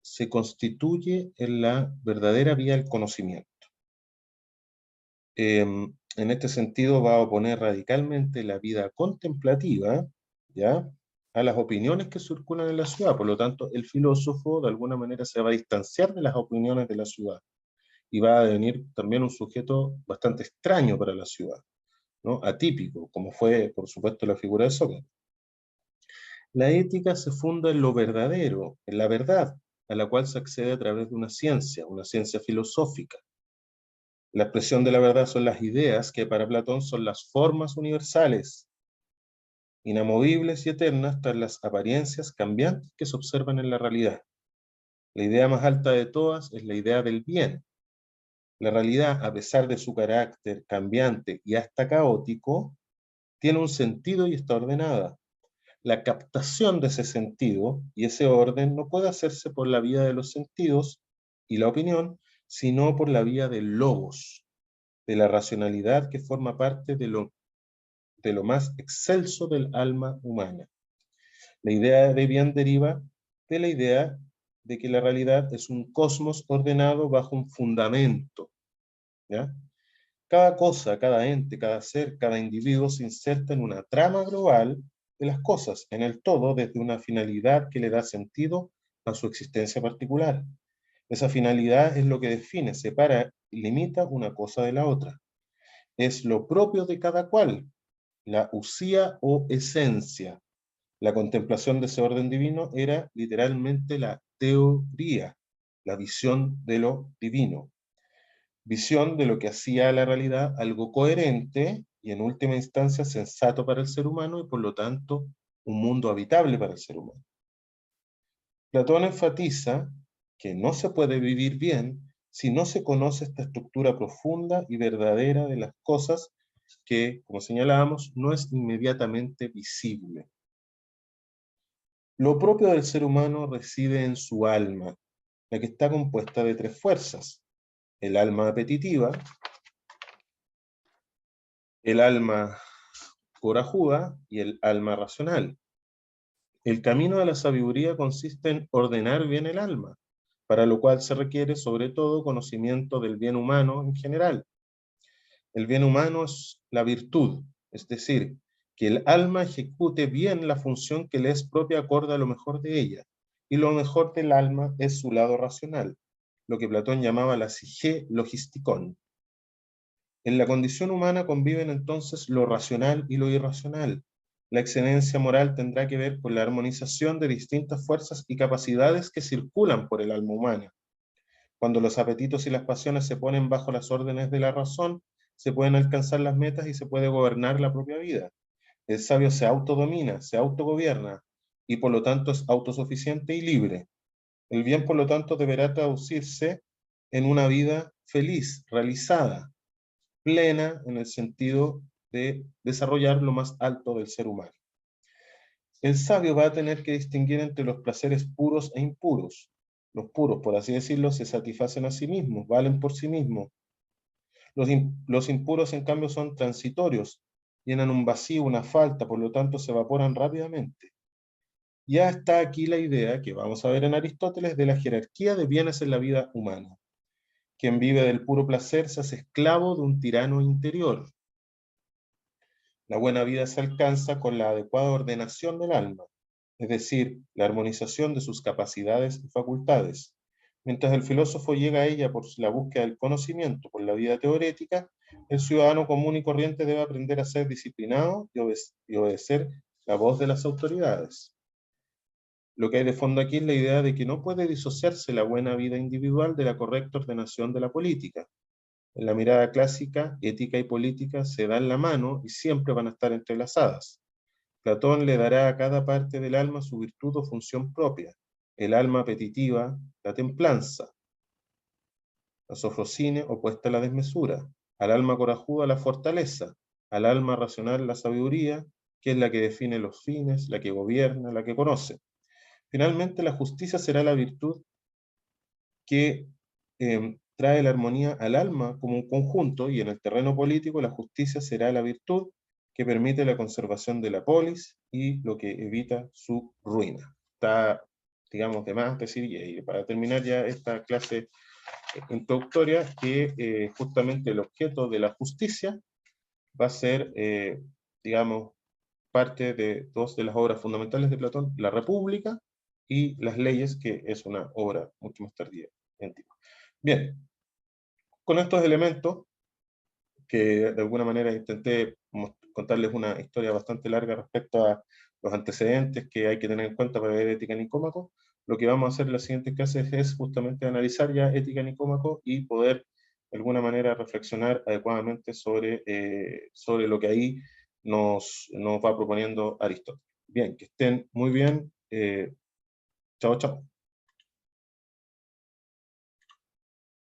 se constituye en la verdadera vía del conocimiento. En este sentido va a oponer radicalmente la vida contemplativa, ¿ya?, a las opiniones que circulan en la ciudad. Por lo tanto, el filósofo de alguna manera se va a distanciar de las opiniones de la ciudad y va a devenir también un sujeto bastante extraño para la ciudad, ¿no?, atípico, como fue, por supuesto, la figura de Sócrates. La ética se funda en lo verdadero, en la verdad, a la cual se accede a través de una ciencia filosófica. La expresión de la verdad son las ideas, que para Platón son las formas universales, inamovibles y eternas tras las apariencias cambiantes que se observan en la realidad. La idea más alta de todas es la idea del bien. La realidad, a pesar de su carácter cambiante y hasta caótico, tiene un sentido y está ordenada. La captación de ese sentido y ese orden no puede hacerse por la vía de los sentidos y la opinión, sino por la vía del logos, de la racionalidad que forma parte de lo más excelso del alma humana. La idea de bien deriva de la idea de que la realidad es un cosmos ordenado bajo un fundamento, ¿ya? Cada cosa, cada ente, cada ser, cada individuo se inserta en una trama global de las cosas, en el todo, desde una finalidad que le da sentido a su existencia particular. Esa finalidad es lo que define, separa y limita una cosa de la otra. Es lo propio de cada cual, la usía o esencia. La contemplación de ese orden divino era literalmente la teoría, la visión de lo divino. Visión de lo que hacía a la realidad algo coherente y en última instancia sensato para el ser humano y por lo tanto un mundo habitable para el ser humano. Platón enfatiza que no se puede vivir bien si no se conoce esta estructura profunda y verdadera de las cosas que, como señalábamos, no es inmediatamente visible. Lo propio del ser humano reside en su alma, la que está compuesta de tres fuerzas: el alma apetitiva, el alma corajuda y el alma racional. El camino de la sabiduría consiste en ordenar bien el alma, para lo cual se requiere sobre todo conocimiento del bien humano en general. El bien humano es la virtud, es decir, que el alma ejecute bien la función que le es propia acorde a lo mejor de ella, y lo mejor del alma es su lado racional, lo que Platón llamaba la psique logisticón. En la condición humana conviven entonces lo racional y lo irracional. La excelencia moral tendrá que ver con la armonización de distintas fuerzas y capacidades que circulan por el alma humana. Cuando los apetitos y las pasiones se ponen bajo las órdenes de la razón, se pueden alcanzar las metas y se puede gobernar la propia vida. El sabio se autodomina, se autogobierna y por lo tanto es autosuficiente y libre. El bien, por lo tanto, deberá traducirse en una vida feliz, realizada, plena en el sentido de desarrollar lo más alto del ser humano. El sabio va a tener que distinguir entre los placeres puros e impuros. Los puros, por así decirlo, se satisfacen a sí mismos, valen por sí mismos. Los impuros, en cambio, son transitorios, llenan un vacío, una falta, por lo tanto se evaporan rápidamente. Ya está aquí la idea, que vamos a ver en Aristóteles, de la jerarquía de bienes en la vida humana. Quien vive del puro placer se hace esclavo de un tirano interior. La buena vida se alcanza con la adecuada ordenación del alma, es decir, la armonización de sus capacidades y facultades. Mientras el filósofo llega a ella por la búsqueda del conocimiento, por la vida teórica, el ciudadano común y corriente debe aprender a ser disciplinado y obedecer la voz de las autoridades. Lo que hay de fondo aquí es la idea de que no puede disociarse la buena vida individual de la correcta ordenación de la política. En la mirada clásica, ética y política se dan la mano y siempre van a estar entrelazadas. Platón le dará a cada parte del alma su virtud o función propia. El alma apetitiva, la templanza; la sofrosine, opuesta a la desmesura; al alma corajuda, la fortaleza; al alma racional, la sabiduría, que es la que define los fines, la que gobierna, la que conoce. Finalmente, la justicia será la virtud que trae la armonía al alma como un conjunto, y en el terreno político la justicia será la virtud que permite la conservación de la polis y lo que evita su ruina. Está, digamos, de más decir, y para terminar ya esta clase introductoria, que justamente el objeto de la justicia va a ser, digamos, parte de dos de las obras fundamentales de Platón, la República y las leyes, que es una obra mucho más tardía y antigua. Bien, con estos elementos, que de alguna manera intenté contarles una historia bastante larga respecto a los antecedentes que hay que tener en cuenta para ver Ética Nicómaco, lo que vamos a hacer en las siguientes clases es justamente analizar ya Ética Nicómaco y poder de alguna manera reflexionar adecuadamente sobre lo que ahí nos va proponiendo Aristóteles. Bien, que estén muy bien. Chao, chao.